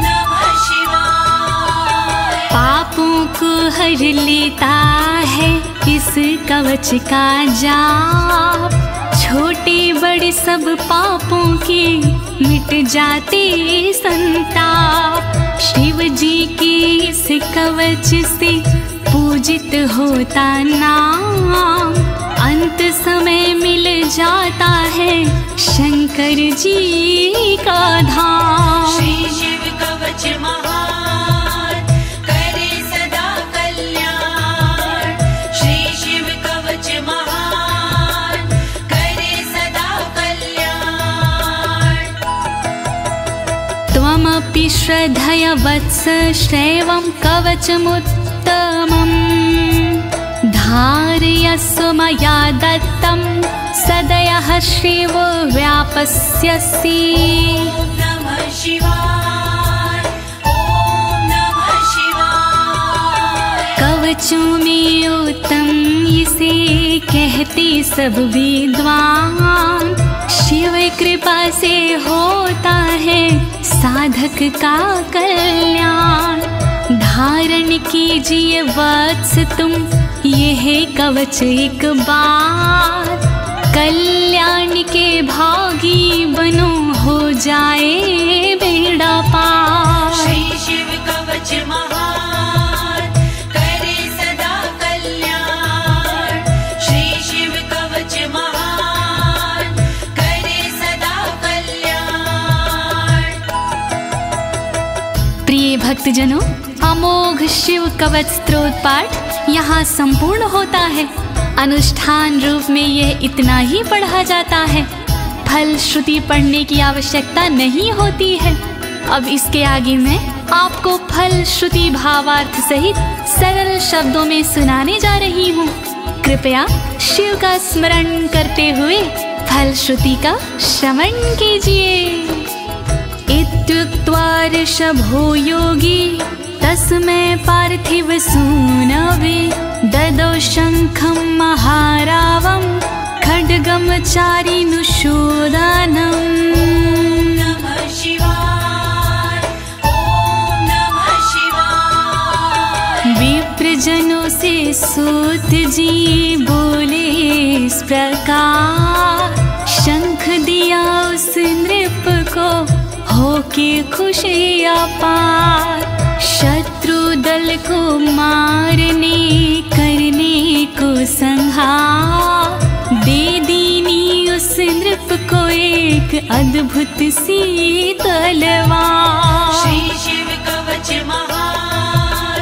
नमः शिवाय। पापों को हर लेता है इस कवच का जाप, छोटे बड़े सब पापों के मिट जाते संताप। शिव जी के इस कवच से पूजित होता नाम, अंत समय मिल जाता है शंकर जी का धाम। श्री शिव कवच महान करे सदा कल्याण। श्री शिव कवच महान त्वमपि श्रद्धया वत्स श्रेवं कवचमुत्तमम् धारयस्व मया दत्तं सदयः श्रीवो व्यापस्यसि। नमः शिवाय, ओम नमः शिवाय। कवचों में उत्तम इसे कहते सब विद्वान, शिव कृपा से होता है साधक का कल्याण। धारण कीजिए वत्स तुम यह कवच एक बार, कल्याण के भागी बनो हो जाए बेड़ा पार। श्री शिव कवच महान करे सदा कल्याण। श्री शिव कवच महान करे सदा कल्याण। प्रिय भक्तजनों, अमोघ शिव कवच स्तोत्र पाठ यहाँ संपूर्ण होता है। अनुष्ठान रूप में यह इतना ही पढ़ा जाता है, फल श्रुति पढ़ने की आवश्यकता नहीं होती है। अब इसके आगे मैं आपको फल श्रुति भावार्थ सहित सरल शब्दों में सुनाने जा रही हूँ। कृपया शिव का स्मरण करते हुए फल श्रुति का श्रवण कीजिए। इत्युक्त्वा ऋषभो योगी तस्मै पार्थिव सूनवे ददौ शङ्खं महारावं खड्गं चारिनुशोदानम्। नमः शिवाय, ओम नमः शिवाय। विप्रजनों से सूत जी बोले इस प्रकार, शंख दिया उस नृप को होके खुशी अपार। शत्रु दल को मारने करने को संहार, दे दीनी उस नृप को एक अद्भुत सी तलवार। श्री शिव कवच महान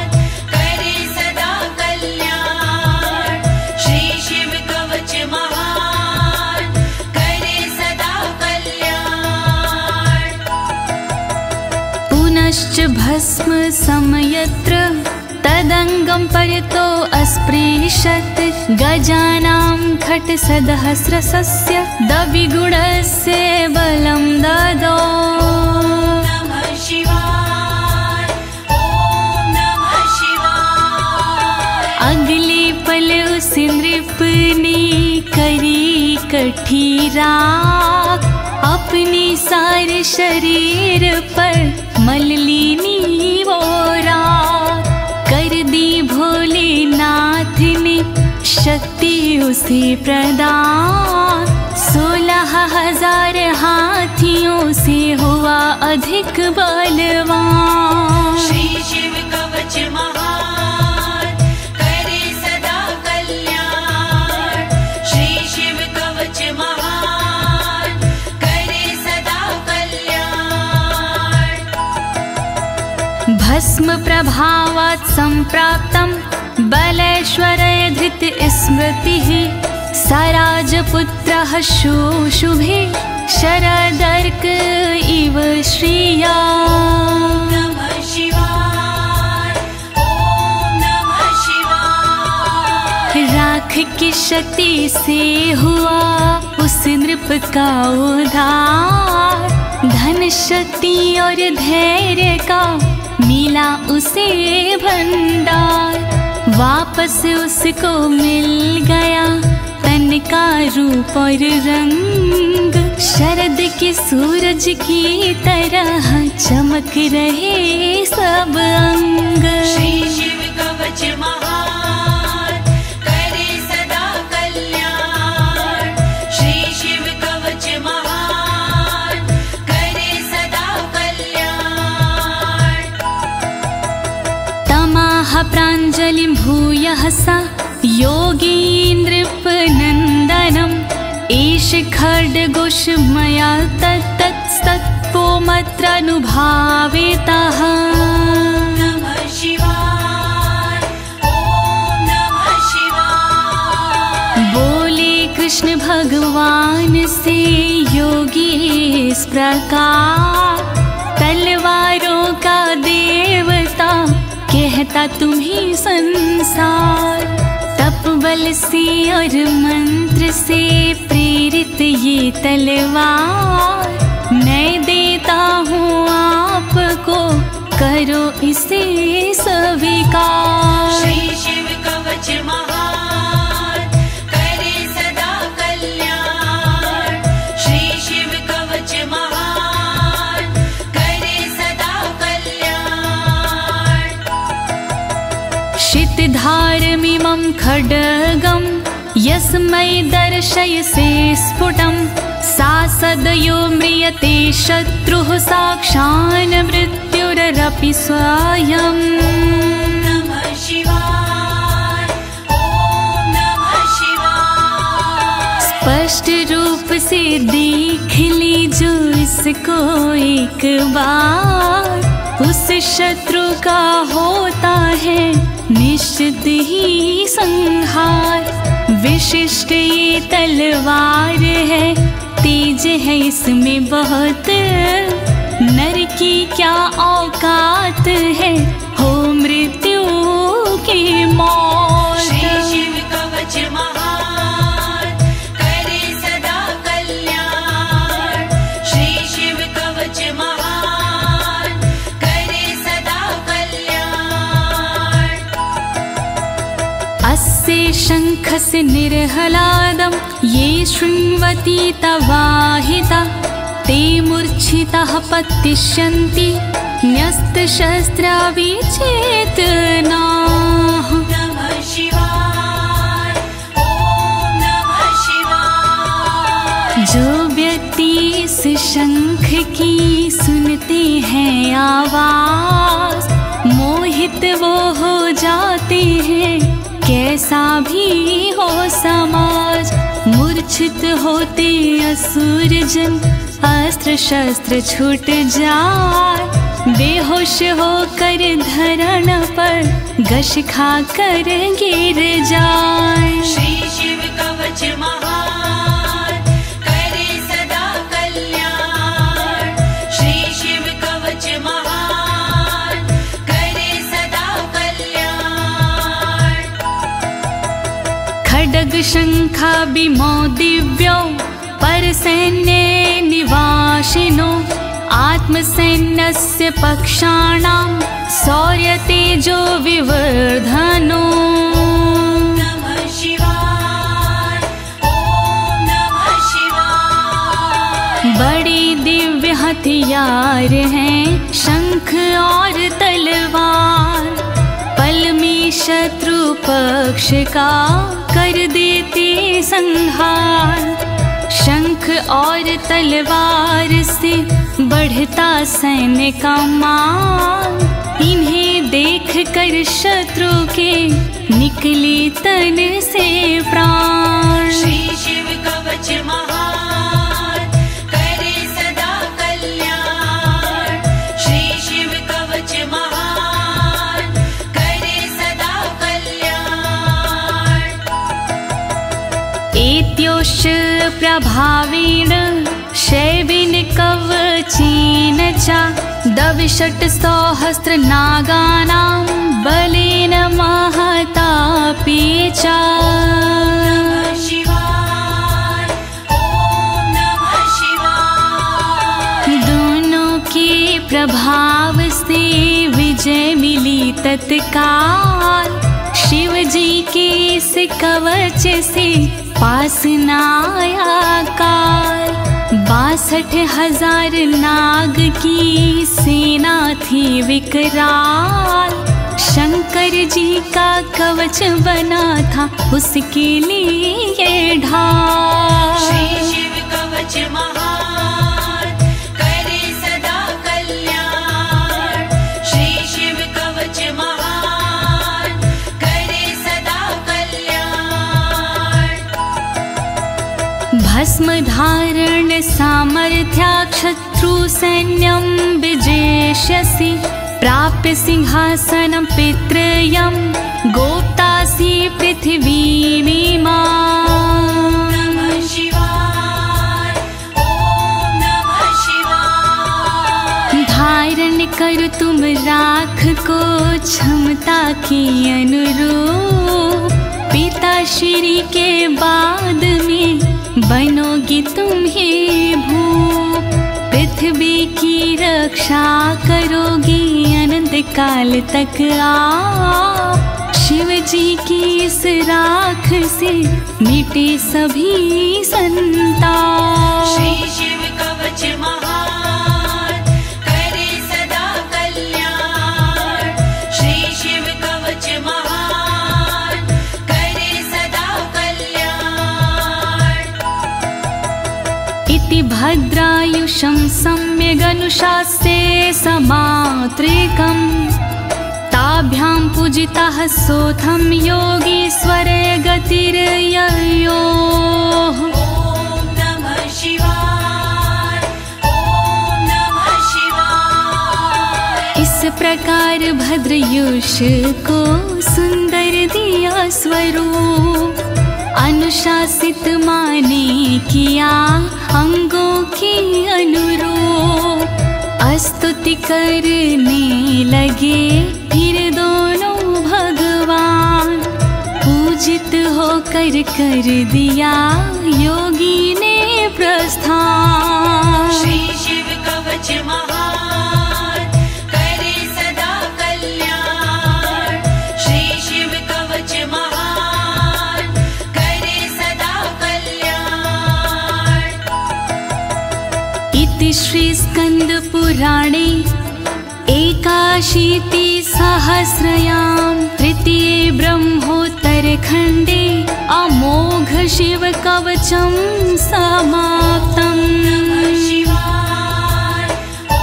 करे सदा कल्याण। श्री शिव कवच महान करे सदा कल्याण। पुनश्च भस्म समयत्र तदंगं परतो अस्पृशत्, गजानां खट्सहस्रस्य द्विगुणस्य बलं ददौ। नमः शिवाय, ओम नमः शिवाय। अगले पल उस नृप ने करी कठी राख, अपने सारे शरीर पर मल ली वो राख। कर दी भोलेनाथ ने शक्ति उसे प्रदान, 16,000 हाथियों से हुआ अधिक बलवान। श्री शिव कवच महान करे सदा कल्याण। श्री शिव कवच महान करे सदा कल्याण। भस्म प्रभावात् सम्प्राप्तं बलेश्वरय धृत स्मृतिः, सराजपुत्रः शुशुभे शरदर्क इव श्रिया। नमः शिवाय, ओम नमः शिवाय। राख की शक्ति से हुआ उस नृप का उद्धार, धन शक्ति और धैर्य का मिला उसे भंडार। वापस उसको मिल गया तन का रूप और रंग, शरद के सूरज की तरह चमक रहे सब अंग। श्री शिव कवच महान करे सदा कल्याण। श्री शिव कवच महान करे सदा कल्याण। तमाह प्राञ्जलिं भूयः सा योगीन्द्रपनन्दनम्, एष खड्गोष मया तत्तत्पोमत्रानुभावितः। नमः शिवाय, ओम नमः शिवाय। बोले कृष्ण भगवान से योगी इस प्रकार, तलवारों कहता तुम्ही संसार। तप बल से और मंत्र से प्रेरित ये तलवार मैं देता हूँ आपको, करो इसे स्वीकार। श्री शिव कवच महान करे सदा कल्याण। श्री शिव कवच महान करे सदा कल्याण। शितधारमिमं खड्गं यस्मै दर्शयसे स्फुटं, सा सदयो म्रियते शत्रुः साक्षान् मृत्युरपि स्वयम्। नमः शिवाय, ओम नमः शिवाय। स्पष्ट रूप से देख लीजो इसको एक बार, उस शत्रु का होता है निश्चित ही संहार। विशिष्ट ये तलवार है, तेज है इसमें बहुत, नर की क्या औकात है हो मृत्यु की मौत। श्री शिव कवच महान करे सदा कल्याण। श्री शिव कवच महान करे सदा कल्याण। अस्य शङ्खस्य निर्हलादं ये शृण्वन्ति तवाहिता, ते मूर्छिताः पतिष्यन्ति न्यस्तशस्त्रा विचेतनाः। नमः शिवाय, ओम नमः शिवाय। जो व्यक्ति इस शंख की सुनते हैं आवाज, मोहित वो हो जाते हैं कैसा भी हो समाज। मूर्छित होते असुर जन, अस्त्र शस्त्र छूट जाए, बेहोश होकर धरण पर घस खा कर गिर जाए। श्री शिव कवच महान करे सदा कल्याण। श्री शिव कवच महान करे सदा कल्याण। खड्ग शंखाभिमो दिव्यो परसैन्ये निवासिनो, आत्मसैन्यस्य पक्षाणां शौर्यतेजो विवर्धनो। नमः शिवाय, ओम नमः शिवाय। बड़े दिव्य हथियार हैं शंख और तलवार, पल में शत्रु पक्ष का कर देते संहार। शंख और तलवार से बढ़ता सैन्य का मान, इन्हें देख कर शत्रु के निकले तन से प्राण। श्री शिव कवच महान करे सदा कल्याण। श्री शिव कवच महान करे सदा कल्याण। एत्योश्च प्रभावेण शैवेन कवचेन च, दविषट् सहस्र नागानां बलेन महतापि च। नमः शिवाय, ओम नमः शिवाय। दोनों के प्रभाव से विजय मिली तत्काल, शिव जी के इस कवच से पास न आया काल। 62,000 नाग की सेना थी विकराल, शंकर जी का कवच बना था उसके लिए ढाल। श्री शिव कवच महान करे सदा कल्याण। श्री शिव कवच महान करे सदा कल्याण। भस्म धारण सामर्थ्या शत्रु सैन्यं विजेष्यसि, प्राप्य सिंहासनं पितृयं गोप्तासि पृथिवीमिमां। नमः शिवाय, ओम नमः शिवाय। धारण कर तुम राख को क्षमता पिता के अनुरूप पिताश्री के बाद में बनोगी तुम ही भूप। पृथ्वी की रक्षा करोगी अनंत काल तक आप। शिव जी की इस राख से मिटे सभी संताप। श्री शिव कवच महान करे सदा कल्याण। श्री शिव कवच महान करे सदा कल्याण। इति भद्रायुषं सम्यगनुशास्ते समात्रिकम् ताभ्यां पूजितः सोऽथं योगीश्वरे गतिर्ययोः। ॐ नमः शिवाय, ॐ नमः शिवाय। इस प्रकार भद्रयुष को सुंदर दिया स्वरूप। अनुशासित माने किया अंगों की अनुरूप। स्तुति करने लगे फिर दोनों भगवान। पूजित होकर कर दिया योगी ने प्रस्थान। श्री शिव कवच महान करे सदा कल्याण। श्री शिव कवच महान करे सदा कल्याण। इति श्री स्कंद पुराणे एकाशीति सहस्रयां तृतीये ब्रह्मोत्तरखण्डे अमोघ शिव कवचं समाप्तम्। शिवाय, ॐ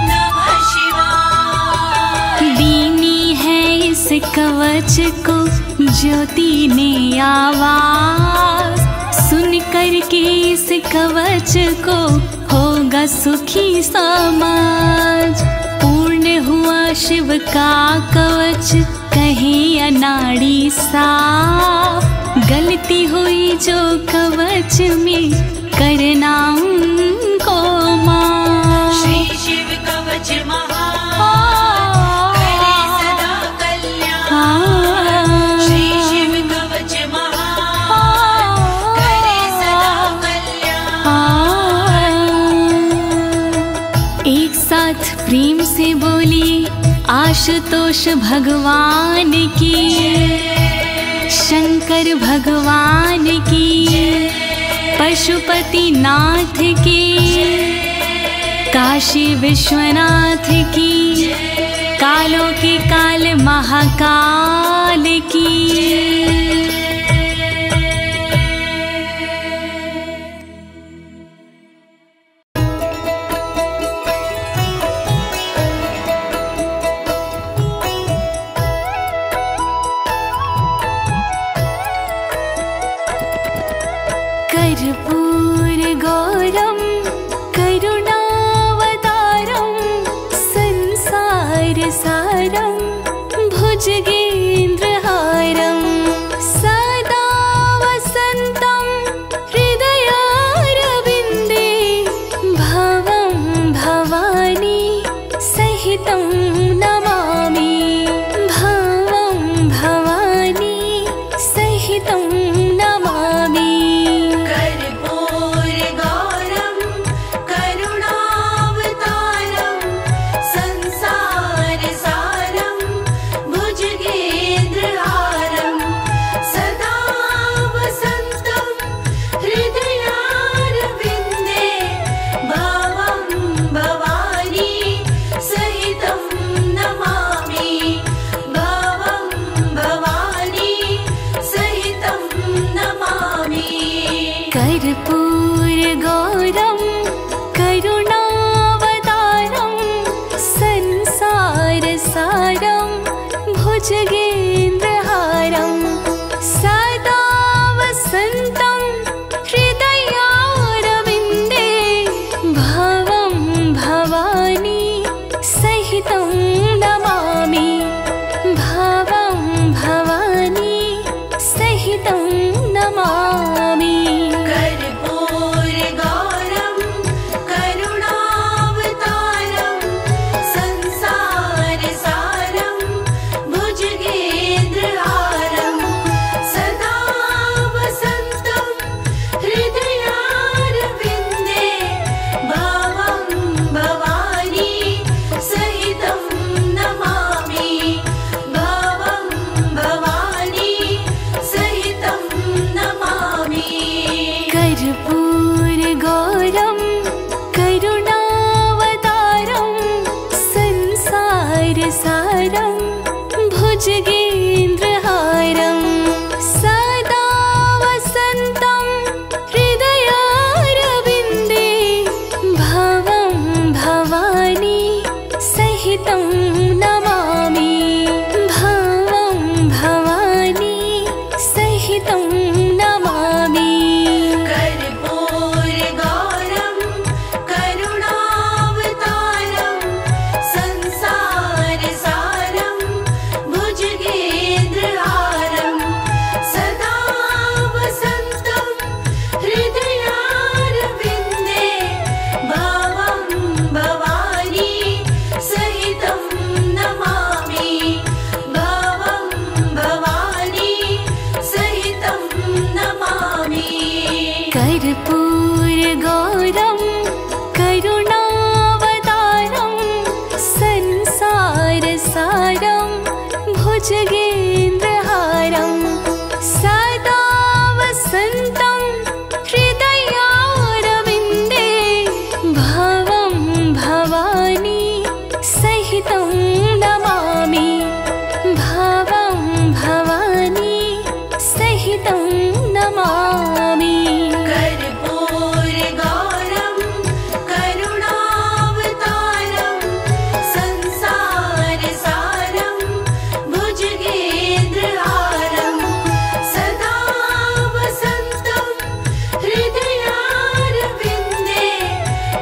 नमः शिवाय। दीनी है इस कवच को ज्योति ने आवाज। सुन करके इस कवच को होगा सुखी समाज। पूर्ण हुआ शिव का कवच कहे अनाड़ी साफ। गलती हुई जो कवच में करना उनको माफ। श्री शिव कवच महान करे सदा कल्याण। श्री शिव कवच महान करे सदा कल्याण। एक साथ प्रेम से बोलिए आशुतोष भगवान की, शंकर भगवान की, पशुपति नाथ की, काशी विश्वनाथ की, कालों के काल महाकाल की। कर्पूर गौरम करुणावतारम संसार सारम भुजगेन्द्रहारम सदा वसन्तं हृदयारविन्दे भवं भवानी सहितं नमामि। भवं भवानी सहितं नमामि। कर्पूर गौरम करुणावतारम संसार सारम भुजगेन्द्रहारम सदा वसन्तं हृदयारविन्दे भवं भवानी सहितं नमामि। भवं भवानी सहितं नमामि। कर्पूर गौरम करुणावतारम संसार सारम भुजगेन्द्रहारम सदा वसन्तं हृदयारविन्दे भवं भवानी सहितं नमामि। भवं भवानी सहितं नमामि। कर्पूर गौरम कर्पूरगौरं करुणावतारं संसारसारं भुजगेन्द्रहारं सदा वसन्तं हृदयारविन्दे भवं भवानी सहितं नमामि भवं भवानी सहितं नमामि कर्पूरगौरं करुणावतारं संसारसारं भुजगेन्द्रहारं सदा वसन्तं हृदयारविन्दे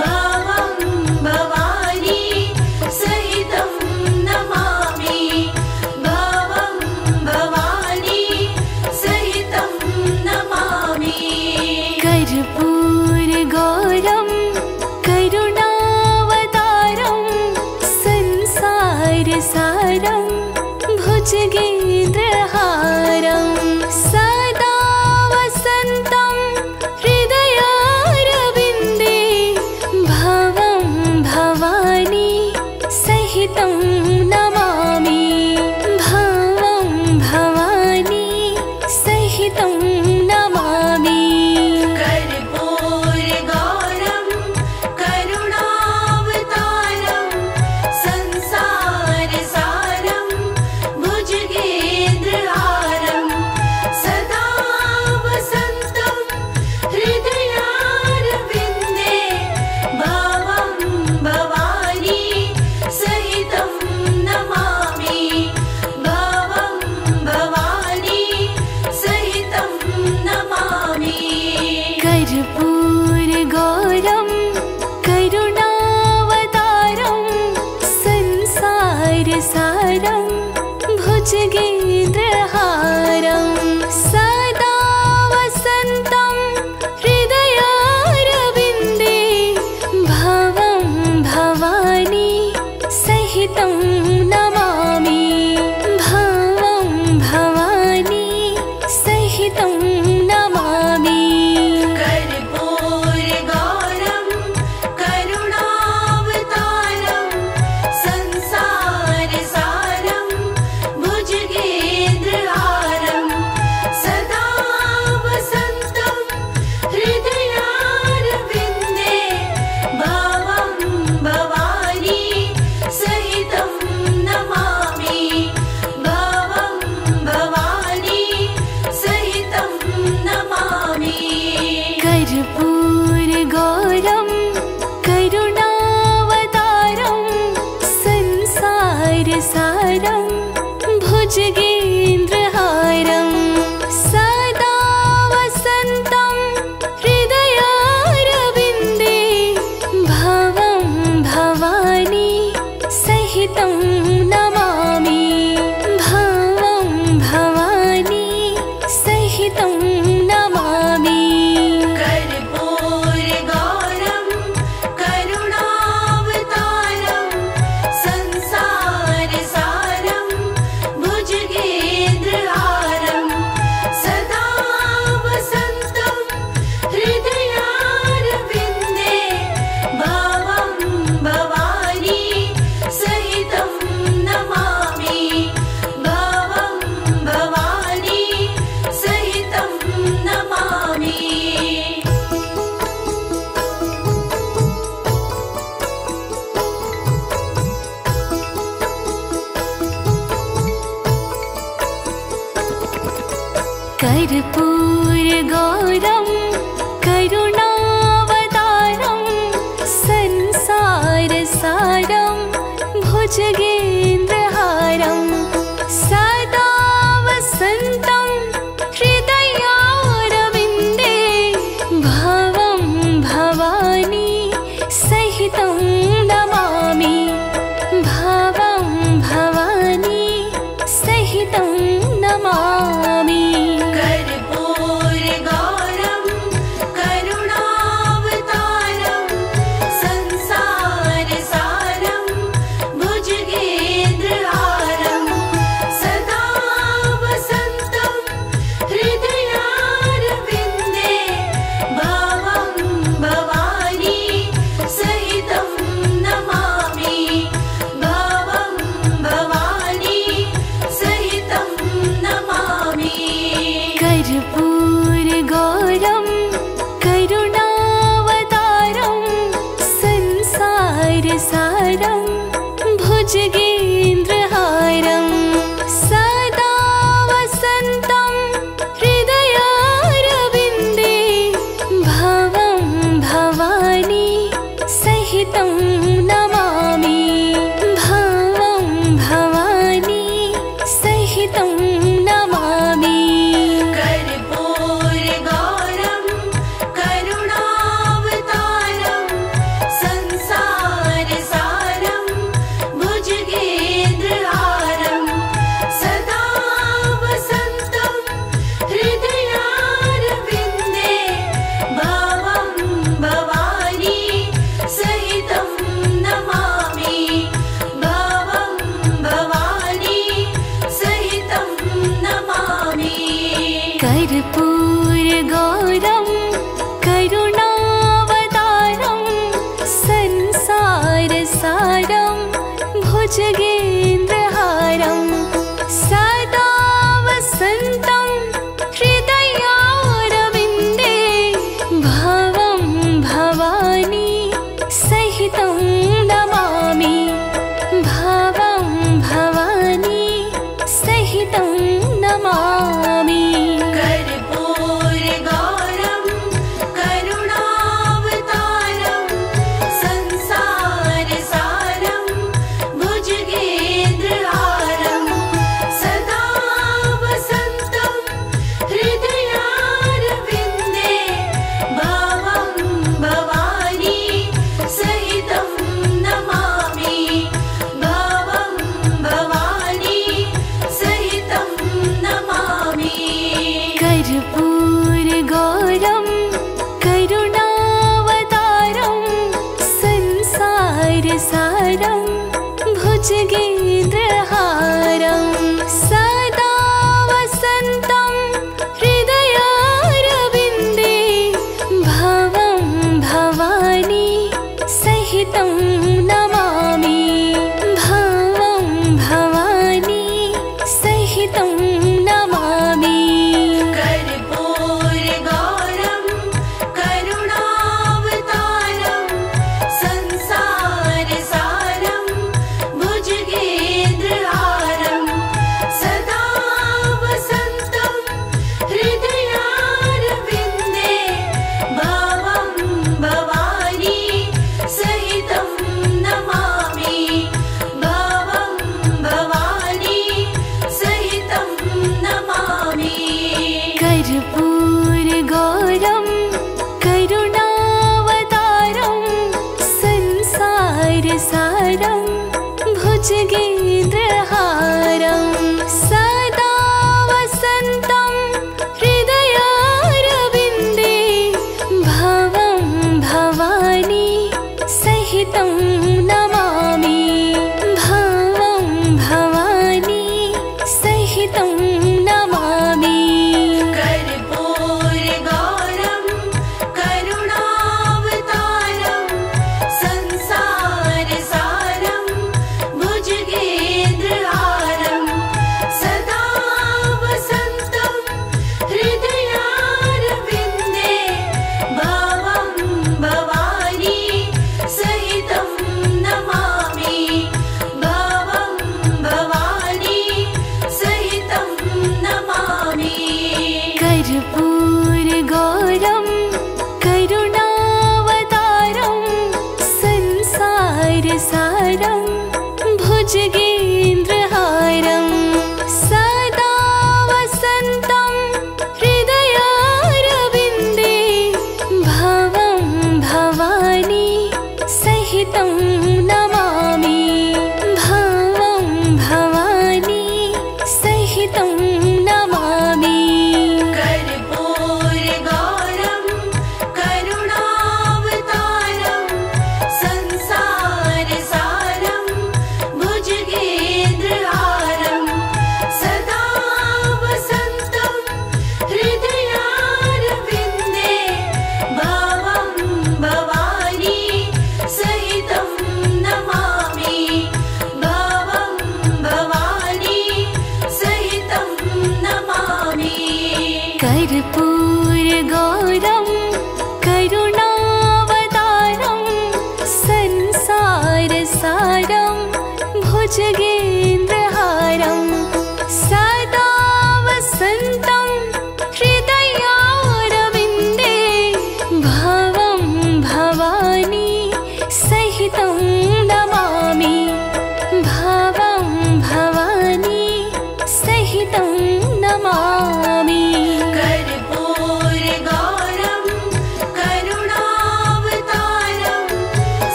भवं भवानी सहितं नमामि भवं भवानी सहितं नमामि कर्पूरगौरं करुणावतारं संसारसारं भुजगेन्द्रहारं सदा वसन्तं हृदयारविन्दे भवं भवानी सहितं नमामि भवं भवानी सहितं नमामि कर्पूरगौरं करुणावतारं संसारसारं भुजगेन्द्रहारं सदा वसन्तं हृदयारविन्दे भवं भवानी सहितं नमामि भवं भवानी सहितं नमामि कर्पूरगौरं करुणावतारं संसारसारं भुजगेन्द्रहारं सदा वसन्तं हृदयारविन्दे भवं भवानी सहितं नमामि भवं भवानी सहितं नमामि कर्पूरगौरं करुणावतारं संसारसारं भुजगेन्द्रहारं सदा वसन्तं हृदयारविन्दे भवं भवानी सहितं नमामि भवं भवानी सहितं नमामि कर्पूरगौरं करुणावतारं संसारसारं भुजगेन्द्रहारं सदा वसन्तं हृदयारविन्दे भवं भवानी सहितं नमामि भवं भवानी सहितं नमामि कर्पूरगौरं करुणावतारं संसारसारं भुजगेन्द्रहारं सदा वसन्तं हृदयारविन्दे भवं भवानी सहितं नमामि भवं भवानी सहितं नमामि कर्पूरगौरं